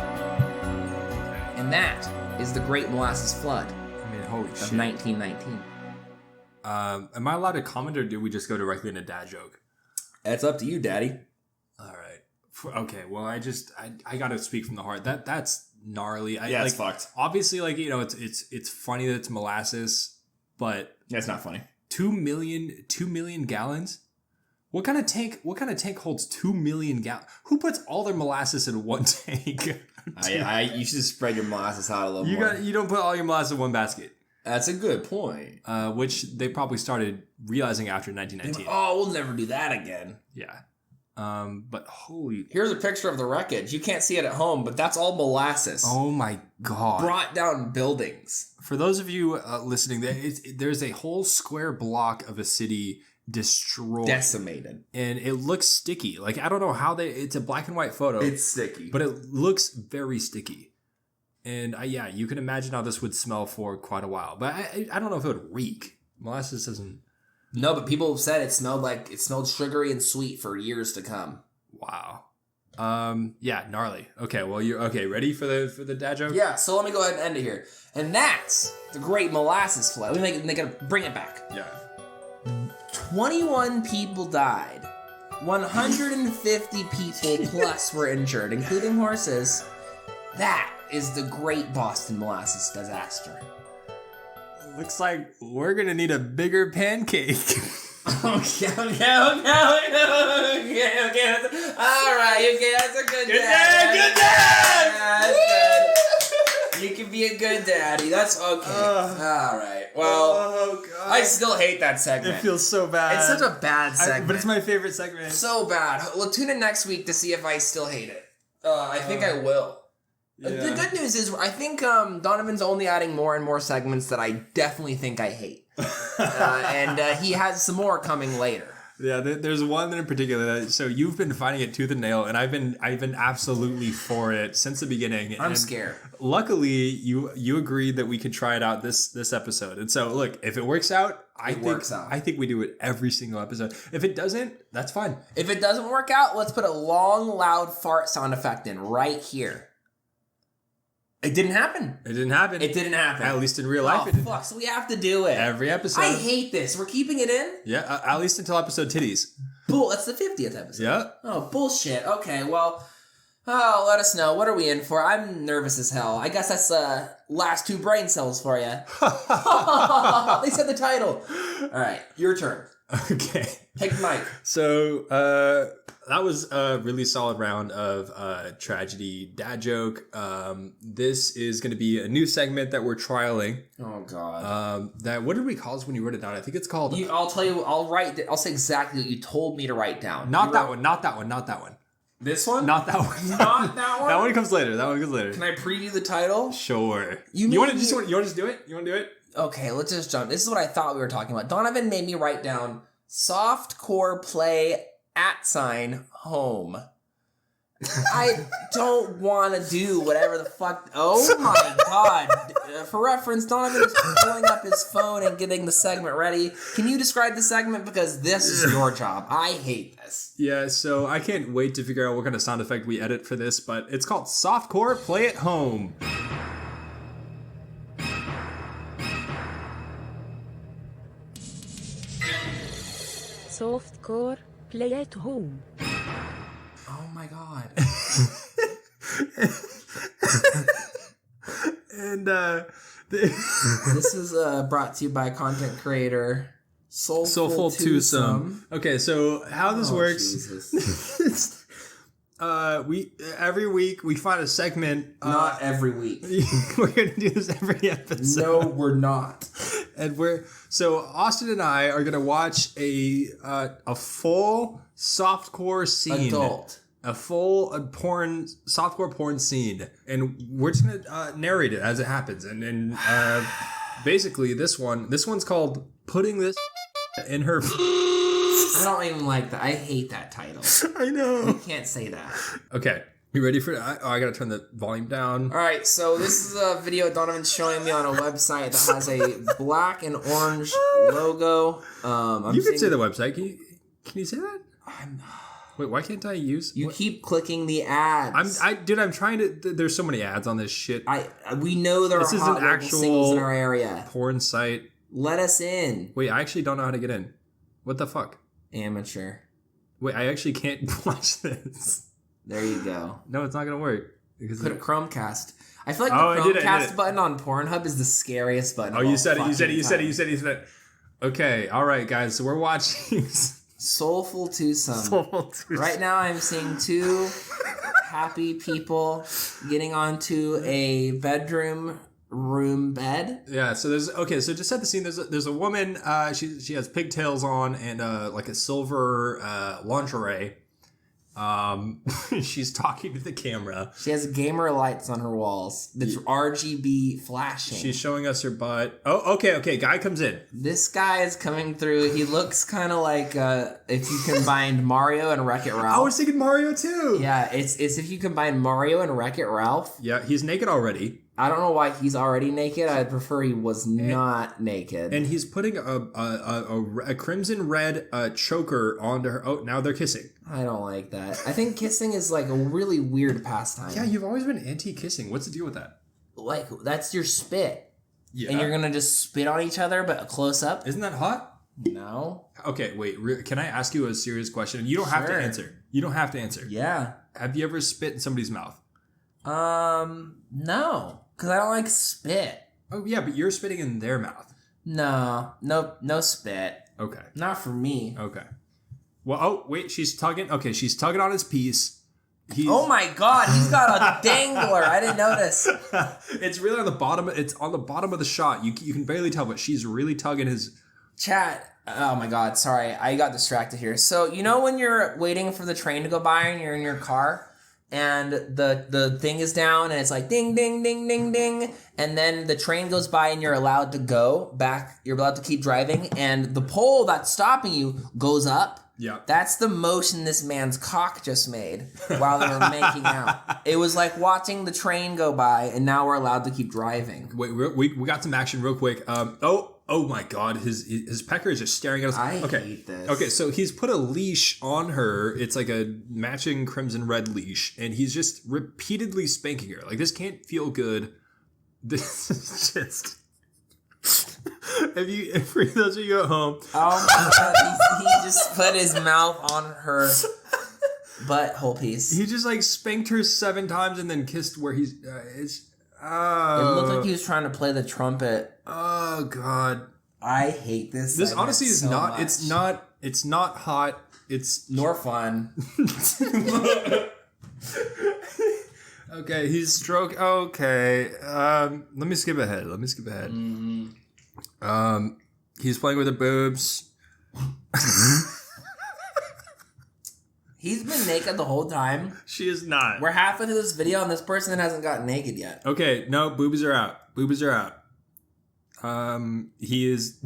And that is the Great Molasses Flood I mean, holy of shit. 1919. Am I allowed to comment, or do we just go directly into dad joke? It's up to you, Daddy. All right. Okay. Well, I gotta speak from the heart. That's gnarly. It's fucked. Obviously, it's funny that it's molasses, but That's not funny. 2 million gallons. What kind of tank holds 2 million gallons? Who puts all their molasses in one tank? You should spread your molasses out a little more. You don't put all your molasses in one basket. That's a good point. Which they probably started realizing after 1919. Oh, we'll never do that again. Yeah. But holy... Here's a picture of the wreckage. You can't see it at home, but that's all molasses. Oh my God. Brought down buildings. For those of you listening, there's a whole square block of a city destroyed. Decimated. And it looks sticky. Like, I don't know how it's a black and white photo. It's sticky. But it looks very sticky. And you can imagine how this would smell for quite a while. But I don't know if it would reek. Molasses doesn't... No, but people have said it smelled sugary and sweet for years to come. Wow. Gnarly. Okay, well, you're okay. Ready for the dad joke? Yeah, so let me go ahead and end it here. And that's the Great Molasses Flood. They gotta bring it back. Yeah. 21 people died. 150 people plus were injured, including horses. That is the Great Boston Molasses Disaster. Looks like we're gonna need a bigger pancake. Okay. All right, that's a good dad. Good dad. That's good. You can be a good daddy. That's okay. All right. Well, God. I still hate that segment. It feels so bad. It's such a bad segment. But it's my favorite segment. So bad. Well, tune in next week to see if I still hate it. I think I will. Yeah. The good news is I think Donovan's only adding more and more segments that I definitely think I hate. And he has some more coming later. Yeah, there's one in particular. So you've been fighting it tooth and nail, and I've been absolutely for it since the beginning. I'm scared. Luckily, you agreed that we could try it out this episode. And so, look, if it works out, I think we do it every single episode. If it doesn't, that's fine. If it doesn't work out, let's put a long, loud fart sound effect in right here. It didn't happen. It didn't happen. At least in real life, it didn't. Fuck, so we have to do it. Every episode. I hate this. We're keeping it in? Yeah, at least until episode titties. That's the 50th episode. Yeah. Oh, bullshit. Okay, well, let us know. What are we in for? I'm nervous as hell. I guess that's last 2 brain cells for you. They said the title. All right, your turn. Okay. Take the mic. So, that was a really solid round of tragedy dad joke. This is going to be a new segment that we're trialing. Oh God. What did we call this when you wrote it down? I think it's called. I'll tell you. I'll say exactly what you told me to write down. Not that one. This one? Not that one. Not that one. That one comes later. Can I preview the title? Sure. You want to just do it? You want to do it? Okay, let's just jump. This is what I thought we were talking about. Donovan made me write down softcore play @home. I don't want to do whatever the fuck. Oh my God. For reference, Donovan is pulling up his phone and getting the segment ready. Can you describe the segment? Because this is your job. I hate this. Yeah, so I can't wait to figure out what kind of sound effect we edit for this, but it's called Softcore Play at Home. Softcore play at home. Oh my God. And this is brought to you by content creator Soulful Twosome. Okay, so how this works? Jesus. Every week we find a segment. Not every week. We're gonna do this every episode. No, we're not. And so Austin and I are gonna watch a full softcore scene. A full softcore porn scene, and we're just gonna narrate it as it happens. And basically, this one's called "Putting This in Her." I don't even like that. I hate that title. I know. You can't say that. Okay, you ready for it? I gotta turn the volume down. All right, so this is a video Donovan's showing me on a website that has a black and orange logo. You can say the website. Can you say that? Wait, why can't I use? You keep clicking the ads. I'm trying to. There's so many ads on this shit. We know there This are is hot an local actual singles in our area. porn site. Let us in. Wait, I actually don't know how to get in. What the fuck? Amateur. Wait, I actually can't watch this. There you go. No, it's not gonna work. Because Put a Chromecast. I feel like I the did Chromecast it. button on Pornhub is the scariest button. you said it. Okay, all right, guys. So we're watching Soulful Twosome. Right now, I'm seeing two happy people getting onto a bedroom room bed. Yeah. So So just set the scene. There's a woman. She has pigtails on and like a silver lingerie. She's talking to the camera. She has gamer lights on her walls. That's RGB flashing. She's showing us her butt. Oh, okay. Guy comes in. This guy is coming through. He looks kind of like if you combined Mario and Wreck-It Ralph. I was thinking Mario too. Yeah, it's if you combine Mario and Wreck-It Ralph. Yeah, he's naked already. I don't know why he's already naked. I'd prefer he was not naked. And he's putting a crimson red choker onto her. Oh, now they're kissing. I don't like that. I think kissing is like a really weird pastime. Yeah, you've always been anti-kissing. What's the deal with that? Like, that's your spit. Yeah. And you're going to just spit on each other, but close up? Isn't that hot? No. Okay, wait. Can I ask you a serious question? You don't have to answer. You don't have to answer. Yeah. Have you ever spit in somebody's mouth? No. Because I don't like spit. Oh, yeah, but you're spitting in their mouth. No spit. Okay. Not for me. Okay. Well, oh, wait, she's tugging. Okay, she's tugging on his piece. Oh my god, he's got a dangler. I didn't notice. It's really on the bottom. It's on the bottom of the shot. You can barely tell, but she's really tugging his... Chat. Oh my god, sorry. I got distracted here. So, you know when you're waiting for the train to go by and you're in your car? And the thing is down and it's like ding, ding, ding, ding, ding. And then the train goes by and you're allowed to go back. You're allowed to keep driving. And the pole that's stopping you goes up. Yeah. That's the motion this man's cock just made while they were making out. It was like watching the train go by and now we're allowed to keep driving. Wait, we got some action real quick. Oh my god, his pecker is just staring at us. I hate this. Okay, so he's put a leash on her. It's like a matching crimson red leash, and he's just repeatedly spanking her. Like, this can't feel good. This is just... For those of you at home... Oh my god, he just put his mouth on her butthole piece. He just, like, spanked her 7 times and then kissed where he's... It looked like he was trying to play the trumpet. Oh god, I hate this. This honestly is so not. much. It's not hot. It's nor fun. Okay, he's stroke. Okay, let me skip ahead. Mm-hmm. He's playing with her boobs. He's been naked the whole time. She is not. We're halfway through this video and this person hasn't gotten naked yet. Okay, no, boobies are out. He is.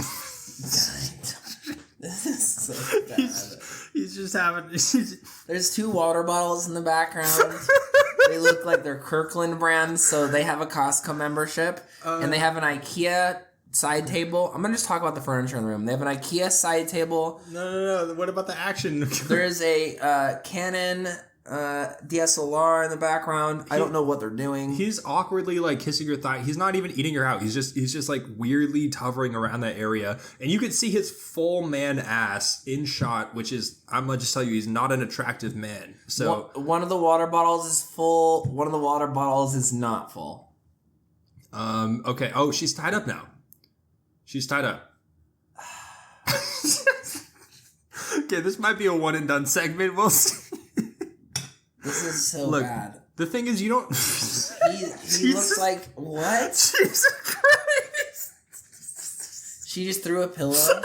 This is so bad. He's just having. There's 2 water bottles in the background. They look like they're Kirkland brands, so they have a Costco membership. And they have an IKEA side table. I'm going to just talk about the furniture in the room. They have an IKEA side table. No. What about the action? There's a Canon DSLR in the background. I don't know what they're doing. He's awkwardly like kissing your thigh. He's not even eating her out. He's just like weirdly hovering around that area, and you can see his full man ass in shot, which is, I'm gonna just tell you, he's not an attractive man. So one of the water bottles is full. One of the water bottles is not full. Okay. Oh, she's tied up now. She's tied up. Okay, this might be a one and done segment. We'll see. This is so bad. The thing is, you don't... He looks like... What? Jesus Christ. She just threw a pillow.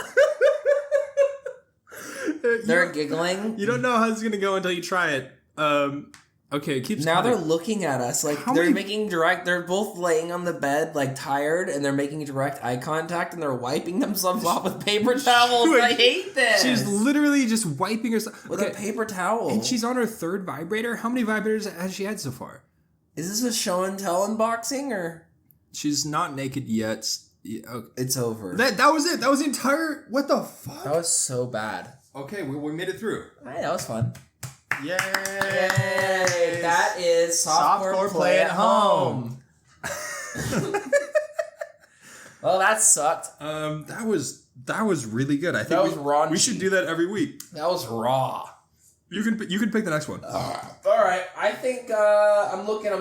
They're giggling. You don't know how this is going to go until you try it. Okay, it keeps... Now they're looking at us. Like, making direct... They're both laying on the bed, like, tired, and they're making direct eye contact, and they're wiping themselves off with paper towels. I hate this. She's literally just wiping herself... With a paper towel. And she's on her 3rd vibrator? How many vibrators has she had so far? Is this a show and tell unboxing, or...? She's not naked yet. Yeah, okay. It's over. That was it. That was the entire... What the fuck? That was so bad. Okay, we made it through. All right, that was fun. Yay! That is softcore play at home. Well, that sucked. That was really good. I think That was raunchy. we should do that every week. That was raw. You can pick the next one. All right. I think I'm looking.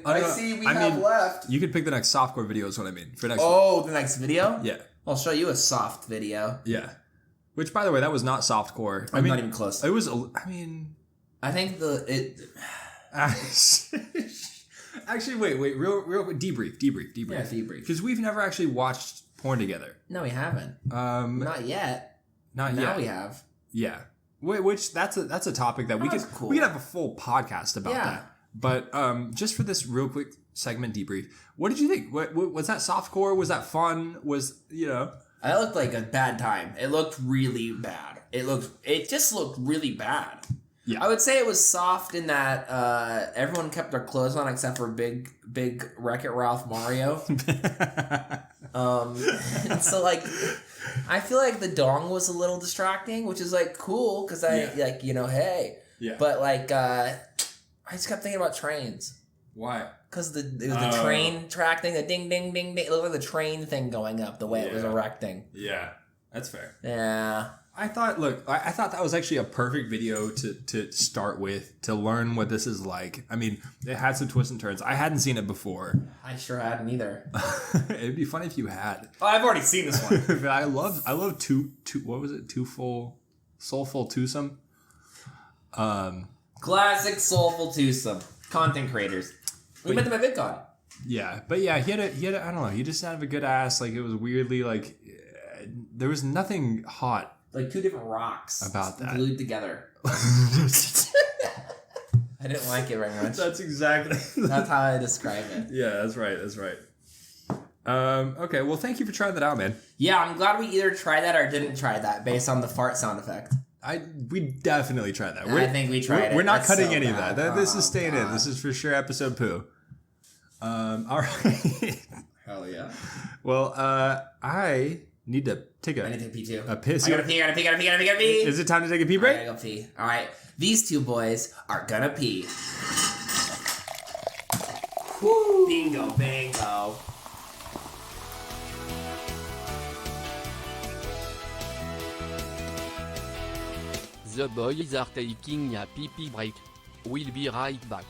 I see we have left. You could pick the next softcore video is what I mean. For next The next video? Yeah. I'll show you a soft video. Yeah. Which, by the way, that was not softcore. I'm not even close. It was, I mean... I think Actually, wait, real quick. Debrief. Yeah, debrief. Because we've never actually watched porn together. No, we haven't. Not yet. Not now yet. we have. Yeah. Which that's a topic that we could have a full podcast about that. But just for this real quick segment debrief, what did you think? What was that softcore? Was that fun? I looked like a bad time. It looked really bad. It just looked really bad. Yeah. I would say it was soft in that everyone kept their clothes on except for big Wreck-It Ralph Mario. So like, I feel like the dong was a little distracting, which is like cool because hey. Yeah. But like, I just kept thinking about trains. Why? Because it was the train track thing, the ding ding ding ding. It looked like the train thing going up the way it was erecting. Yeah, that's fair. Yeah. I thought that was actually a perfect video to start with, to learn what this is like. I mean, it had some twists and turns. I hadn't seen it before. I sure hadn't either. It'd be fun if you had. Oh, I've already seen this one. I love two what was it? Soulful twosome. Classic soulful twosome. Content creators. We met them at VidCon. Yeah, but yeah, he had a I don't know, he just had a good ass. Like, it was weirdly like there was nothing hot. Like two different rocks about that glued together. I didn't like it very much. That's exactly. That's how I describe it. Yeah, that's right. Okay, well, thank you for trying that out, man. Yeah, I'm glad we either tried that or didn't try that based on the fart sound effect. We definitely tried that. I think we tried it. We're not cutting any of that. This is staying in. This is for sure episode poo. All right. Hell yeah. Well, I need to take I need to pee too. A piss. I gotta pee. Is it time to take a pee break? I gotta go pee. All right. These two boys are gonna pee. Woo. Bingo, bango. The boys are taking a pee break. We'll be right back.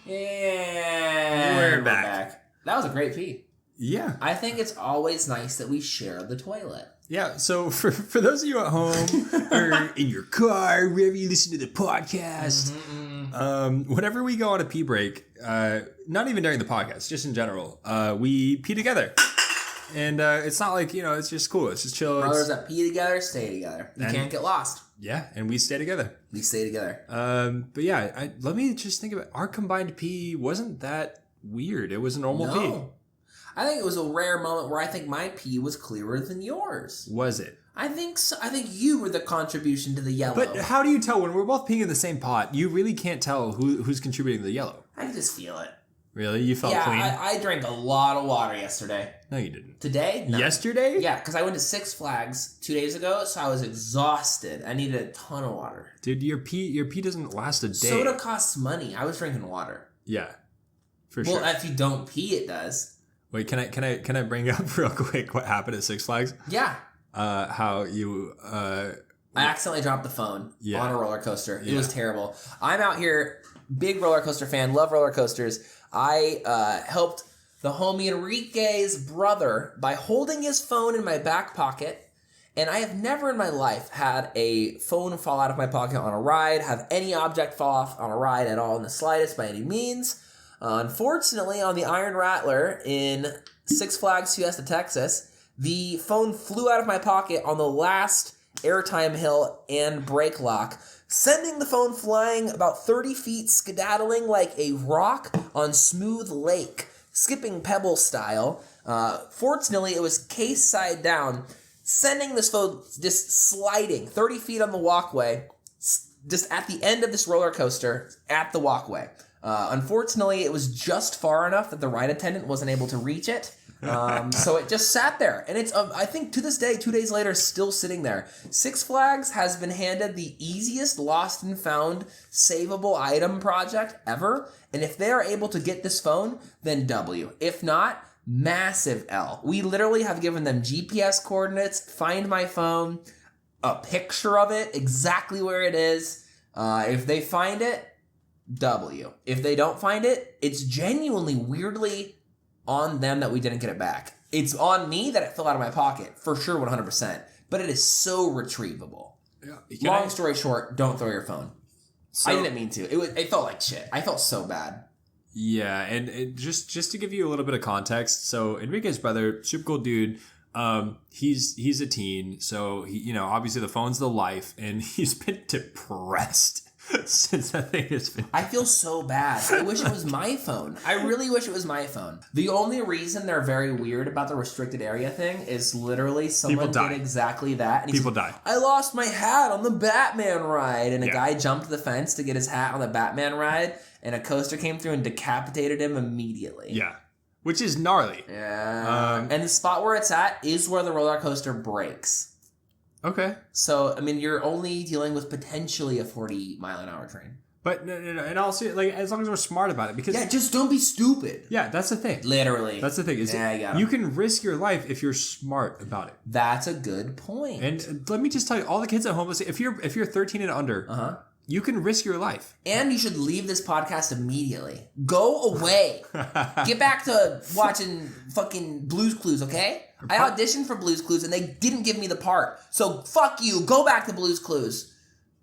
Yeah. We're back. That was a great pee. Yeah. I think it's always nice that we share the toilet. Yeah, so for those of you at home or in your car, wherever you listen to the podcast, whenever we go on a pee break, not even during the podcast, just in general, we pee together. And it's not like, it's just cool. It's just chill. Brothers that pee together, stay together. You can't get lost. Yeah, and we stay together. We stay together. But yeah, let me just think about our combined pee. Wasn't that weird? It was a normal pee. I think it was a rare moment where I think my pee was clearer than yours. Was it? I think so. I think you were the contribution to the yellow. But how do you tell when we're both peeing in the same pot? You really can't tell who's contributing to the yellow. I can just feel it. Really? You felt clean? Yeah, I drank a lot of water yesterday. No, you didn't. Today? No. Yesterday? Yeah, because I went to Six Flags 2 days ago, so I was exhausted. I needed a ton of water. Dude, your pee doesn't last a day. Soda costs money. I was drinking water. Yeah, for sure. Well, if you don't pee, it does. Wait, can I bring up real quick what happened at Six Flags? Yeah. How you I accidentally dropped the phone on a roller coaster. It was terrible. I'm out here, big roller coaster fan, love roller coasters. I helped the homie Enrique's brother by holding his phone in my back pocket, and I have never in my life had a phone fall out of my pocket on a ride, have any object fall off on a ride at all in the slightest by any means. Unfortunately, on the Iron Rattler in Six Flags Fiesta, Texas, the phone flew out of my pocket on the last airtime hill and brake lock, sending the phone flying about 30 feet, skedaddling like a rock on smooth lake, skipping pebble style. Fortunately, it was case side down, sending this phone just sliding 30 feet on the walkway, just at the end of this roller coaster at the walkway. Unfortunately, it was just far enough that the ride attendant wasn't able to reach it. So it just sat there, and it's I think to this day, 2 days later, still sitting there. Six Flags has been handed the easiest lost and found savable item project ever, and if they are able to get this phone, then W. If not, massive L. We literally have given them GPS coordinates, find my phone, a picture of it, exactly where it is. If they find it, W. If they don't find it, it's genuinely weirdly on them that we didn't get it back. It's on me that it fell out of my pocket, for sure, 100%. But it is so retrievable. Yeah. Long story short, don't throw your phone. So, I didn't mean to. It felt like shit. I felt so bad. Yeah, and just to give you a little bit of context, so Enrique's brother, super cool dude. He's a teen, so he, obviously the phone's the life, and he's been depressed since that thing has been. I feel so bad. I wish it was my phone. I really wish it was my phone. The only reason they're very weird about the restricted area thing is literally someone did exactly that. And People die. I lost my hat on the Batman ride, and a guy jumped the fence to get his hat on the Batman ride, and a coaster came through and decapitated him immediately. Yeah. Which is gnarly. Yeah. And the spot where it's at is where the roller coaster breaks. Okay. So, I mean, you're only dealing with potentially a 40-mile-an-hour train. But no, and also, like, as long as we're smart about it, because just don't be stupid. Yeah, that's the thing. Literally. That's the thing. Is you can risk your life if you're smart about it. That's a good point. And let me just tell you, all the kids at home, if you're 13 and under, you can risk your life. And you should leave this podcast immediately. Go away. Get back to watching fucking Blue's Clues, okay? I auditioned for Blue's Clues and they didn't give me the part. So fuck you. Go back to Blue's Clues.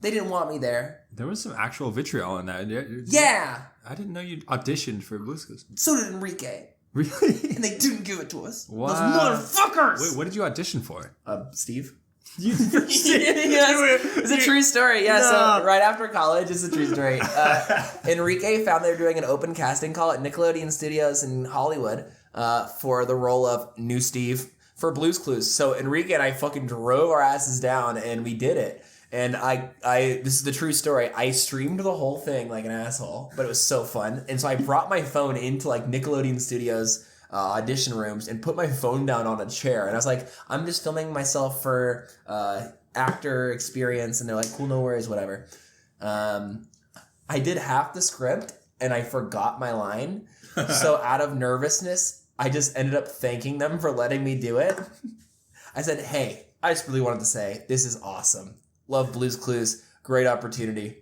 They didn't want me there. There was some actual vitriol in that. Yeah. I didn't know you auditioned for Blue's Clues. So did Enrique. Really? And they didn't give it to us. Wow. Those motherfuckers. Wait, what did you audition for? Steve. Yes. It's a true story. Yeah, so right after college, it's a true story. Enrique found they were doing an open casting call at Nickelodeon Studios in Hollywood for the role of new Steve for Blue's Clues. So Enrique and I fucking drove our asses down and we did it. And I this is the true story. I streamed the whole thing like an asshole, but it was so fun. And so I brought my phone into like Nickelodeon Studios audition rooms and put my phone down on a chair. And I was like, I'm just filming myself for actor experience. And they're like, cool, no worries, whatever. I did half the script and I forgot my line. So out of nervousness, I just ended up thanking them for letting me do it. I said, hey, I just really wanted to say, this is awesome. Love Blue's Clues. Great opportunity.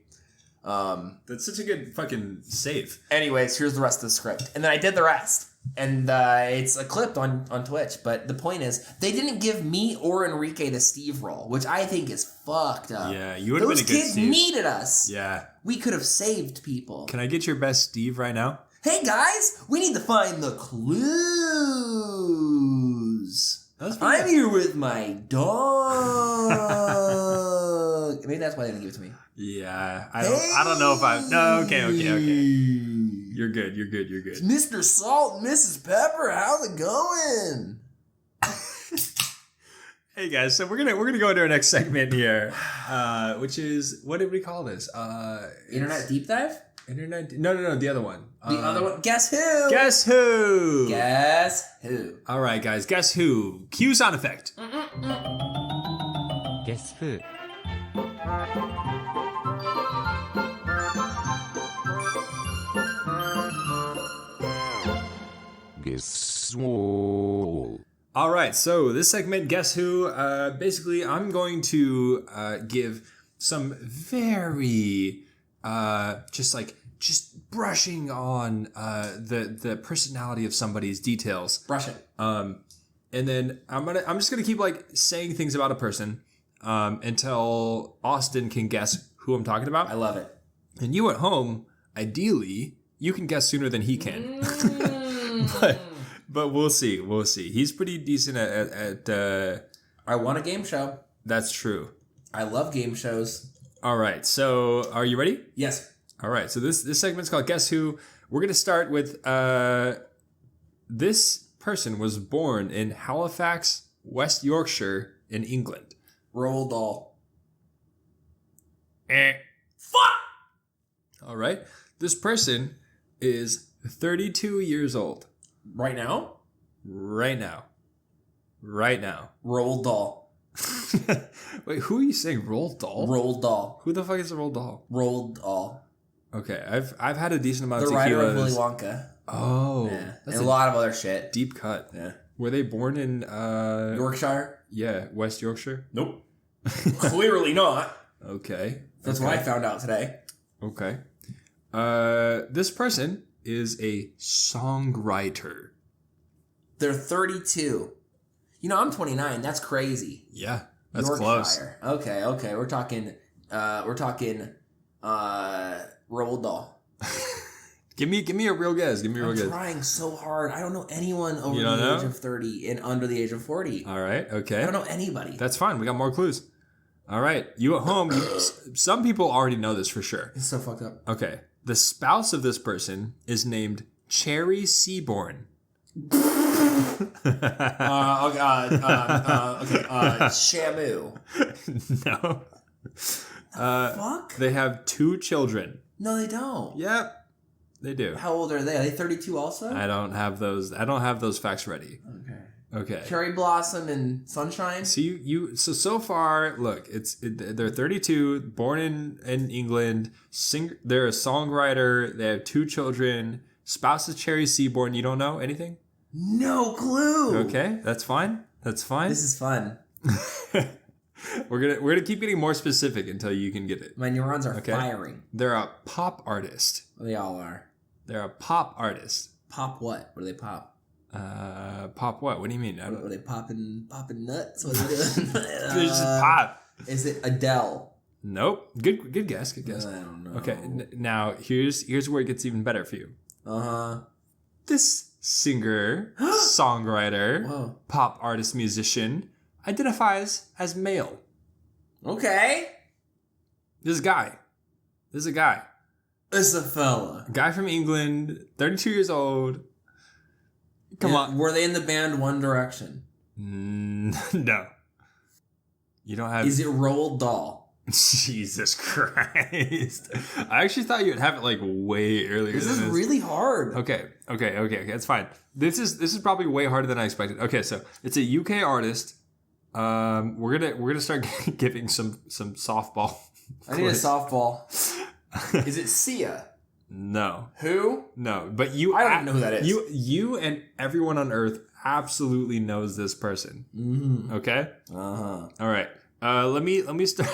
That's such a good fucking save. Anyways, here's the rest of the script. And then I did the rest. And it's a clip on Twitch. But the point is, they didn't give me or Enrique the Steve role, which I think is fucked up. Yeah, you would have been a good Those kids Steve. needed us. Yeah. We could have saved people. Can I get your best Steve right now? Hey guys, we need to find the clues. I'm here with my dog. Maybe that's why they didn't give it to me. Yeah, I don't know if I'm... No, okay. You're good. Mr. Salt and Mrs. Pepper, how's it going? Hey guys, so we're gonna go into our next segment here, which is, what did we call this? Internet deep dive? No, the other one. The other one. Guess who? Guess who? Guess who? All right, guys. Guess who? Cue sound effect. Guess who? Guess who? All right, so this segment, Guess Who? Basically, I'm going to give some very just brushing on the personality of somebody's details. Brush it. And then I'm just gonna keep like saying things about a person until Austin can guess who I'm talking about. I love it. And you at home, ideally, you can guess sooner than he can. But we'll see. He's pretty decent at I want a game show. That's true. I love game shows. All right. So, are you ready? Yes. All right. So this segment's called Guess Who. We're going to start with this person was born in Halifax, West Yorkshire, in England. Roald Dahl. Fuck! All right. This person is 32 years old. Right now? right now. Right now. Roald Dahl. Wait, who are you saying? Roald Dahl? Roald Dahl. Who the fuck is Roald Dahl? Roald Dahl. Okay, I've had a decent amount The of writer tequilas. of Willy Wonka. Oh, Yeah. that's And a lot of other shit. deep cut. Yeah. Were they born in Yorkshire? Yeah, West Yorkshire? Nope. Clearly not. Okay. That's what I found out today. Okay. This person is a songwriter. They're 32. You know, I'm 29. That's crazy. Yeah, that's Yorkshire. close. Okay. We're talking Roald Dahl. Give me a real guess. I'm trying so hard. I don't know anyone over You the don't know? age of 30 and under the age of 40. All right. Okay. I don't know anybody. That's fine. We got more clues. All right. You at home, some people already know this for sure. It's so fucked up. Okay. The spouse of this person is named Cherry Seaborn. Shamu. No. Fuck? They have 2 children. No, they don't. Yep. They do. How old are they? Are they 32 also? I don't have those facts ready. Okay. Okay. Cherry Blossom and Sunshine? So so far, look, they're 32, born in England. They're a songwriter. They have 2 children. Spouse is Cherry Seaborn. You don't know anything? No clue. Okay, that's fine. That's fine. This is fun. We're gonna keep getting more specific until you can get it. My neurons are Okay. firing. They're a pop artist. They all are. They're a pop artist. Pop what? What do they pop? Pop what? What do you mean? I What don't. are they popping nuts? What are they doing? They're just pop. Is it Adele? Nope. Good guess. Good guess. I don't know. Okay. Now here's where it gets even better for you. This singer, songwriter, Whoa. pop artist, musician identifies as male. Okay. This guy. This is a guy. It's a fella. A guy from England, 32 years old. Come on. Were they in the band One Direction? No. You don't have... Is it Roald Dahl? Jesus Christ. I actually thought you'd have it like way earlier. This than is this. really hard. Okay. That's fine. This is probably way harder than I expected. Okay, so it's a UK artist. We're gonna start giving some softball. I need a softball. Is it Sia? No. Who? No. But you I don't even know who that is. You and everyone on earth absolutely knows this person. Mm-hmm. Okay? Uh-huh. All right. Let me start.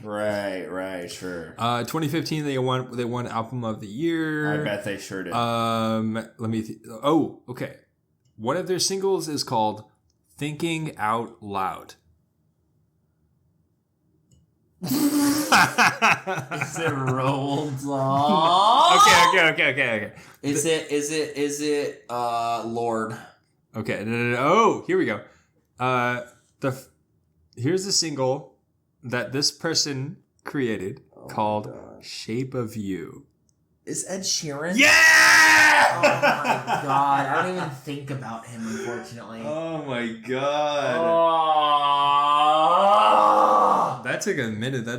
Right, sure. 2015 they won album of the year. I bet they sure did. Let me okay. One of their singles is called Thinking Out Loud. Is it Roald Dahl? Okay. Is it Lord? Okay. No. Oh, here we go. Here's a single that this person created called Shape of You. Is Ed Sheeran? Yeah! Oh my god, I don't even think about him, unfortunately. Oh my god. Oh. That took a minute. That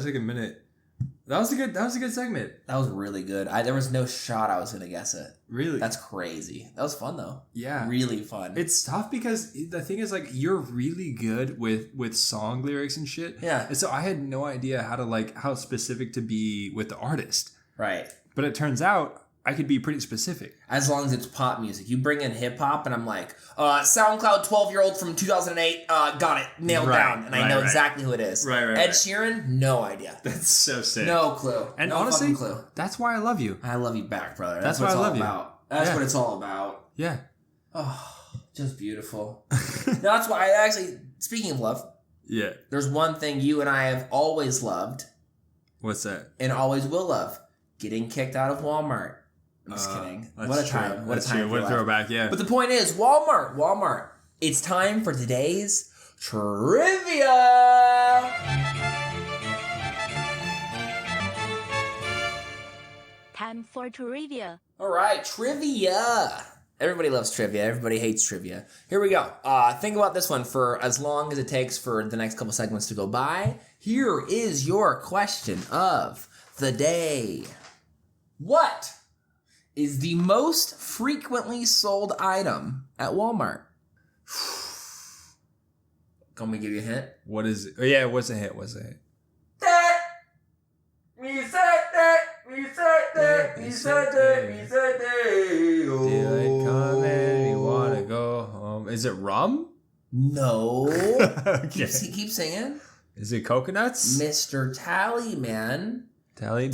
was a good segment. That was really good. There was no shot I was gonna guess it. Really? That's crazy. That was fun though. Yeah. Really fun. It's tough because the thing is, like, you're really good with song lyrics and shit. Yeah. And so I had no idea how specific to be with the artist. Right. But it turns out I could be pretty specific. As long as it's pop music. You bring in hip hop and I'm like, SoundCloud 12-year-old from 2008, got it, nailed down. And I know exactly who it is. Right. Ed Sheeran, no idea. That's so sick. No clue. And no honestly, clue. that's why I love you. I love you back, brother. That's what why it's I love all you. about. That's Yeah. what it's all about. Yeah. Oh, just beautiful. No, that's why I actually, speaking of love, Yeah. there's one thing you and I have always loved What's that? and always will love. Getting kicked out of Walmart. I'm just kidding. What a time. What a time. What a throwback, yeah. But the point is, Walmart. It's time for today's trivia. Time for trivia. All right, trivia. Everybody loves trivia. Everybody hates trivia. Here we go. Think about this one for as long as it takes for the next couple segments to go by. Here is your question of the day. What is the most frequently sold item at Walmart? Can we give you a hint? What is it? Oh, yeah, what's a hit? What's a hit? Daylight coming, we wanna go home. Is it rum? No. Okay. Keep singing. Is it coconuts? Mr. Tallyman. Bananas!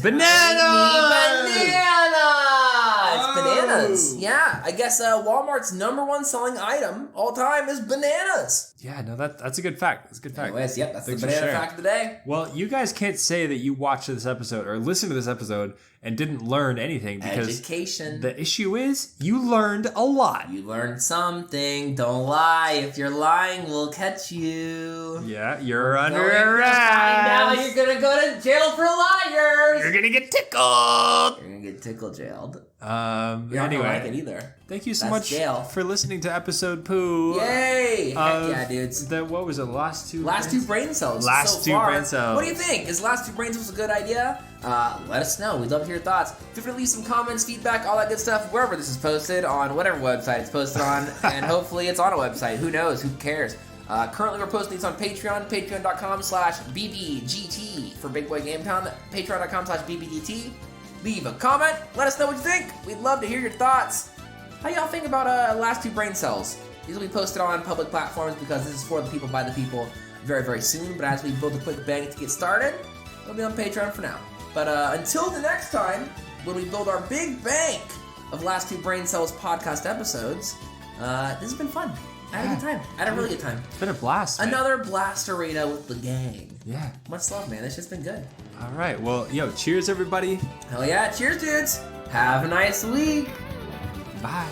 It's bananas. Yeah, I guess Walmart's #1 selling item all time is bananas. Yeah, no, that's a good fact. That's a good fact. Anyways, yep, that's Thanks the for banana sharing. fact of the day. Well, you guys can't say that you watched this episode or listened to this episode and didn't learn anything because Education. the issue is you learned a lot. You learned something. Don't lie. If you're lying, we'll catch you. Yeah, you're under Going to arrest. find out you're gonna go to jail for liars. You're gonna get tickled. You're gonna get tickle jailed. You're not gonna like it Anyway, either. thank you so That's much jail. for listening to episode poo. Yay! Heck of yeah, dudes. What was it? Last two Brain cells. Last so two far. brain cells. What do you think? Is last two brain cells a good idea? Let us know. We'd love to hear your thoughts. Feel free to leave some comments, feedback, all that good stuff, wherever this is posted, on whatever website it's posted on, and hopefully it's on a website. Who knows? Who cares? Currently, we're posting these on Patreon, patreon.com/bbgt for Big Boy Game Town, patreon.com/bbgt. Leave a comment. Let us know what you think. We'd love to hear your thoughts. How y'all think about last two brain cells? These will be posted on public platforms because this is for the people by the people very, very soon. But as we build a quick bank to get started, it'll be on Patreon for now. But until the next time, when we build our big bank of Last Two Brain Cells podcast episodes, this has been fun. I had a good time. I had a really good time. It's been a blast. Man. Another blast arena with the gang. Yeah. Much love, man. This shit's been good. All right. Well, cheers, everybody. Hell yeah. Cheers, dudes. Have a nice week. Bye.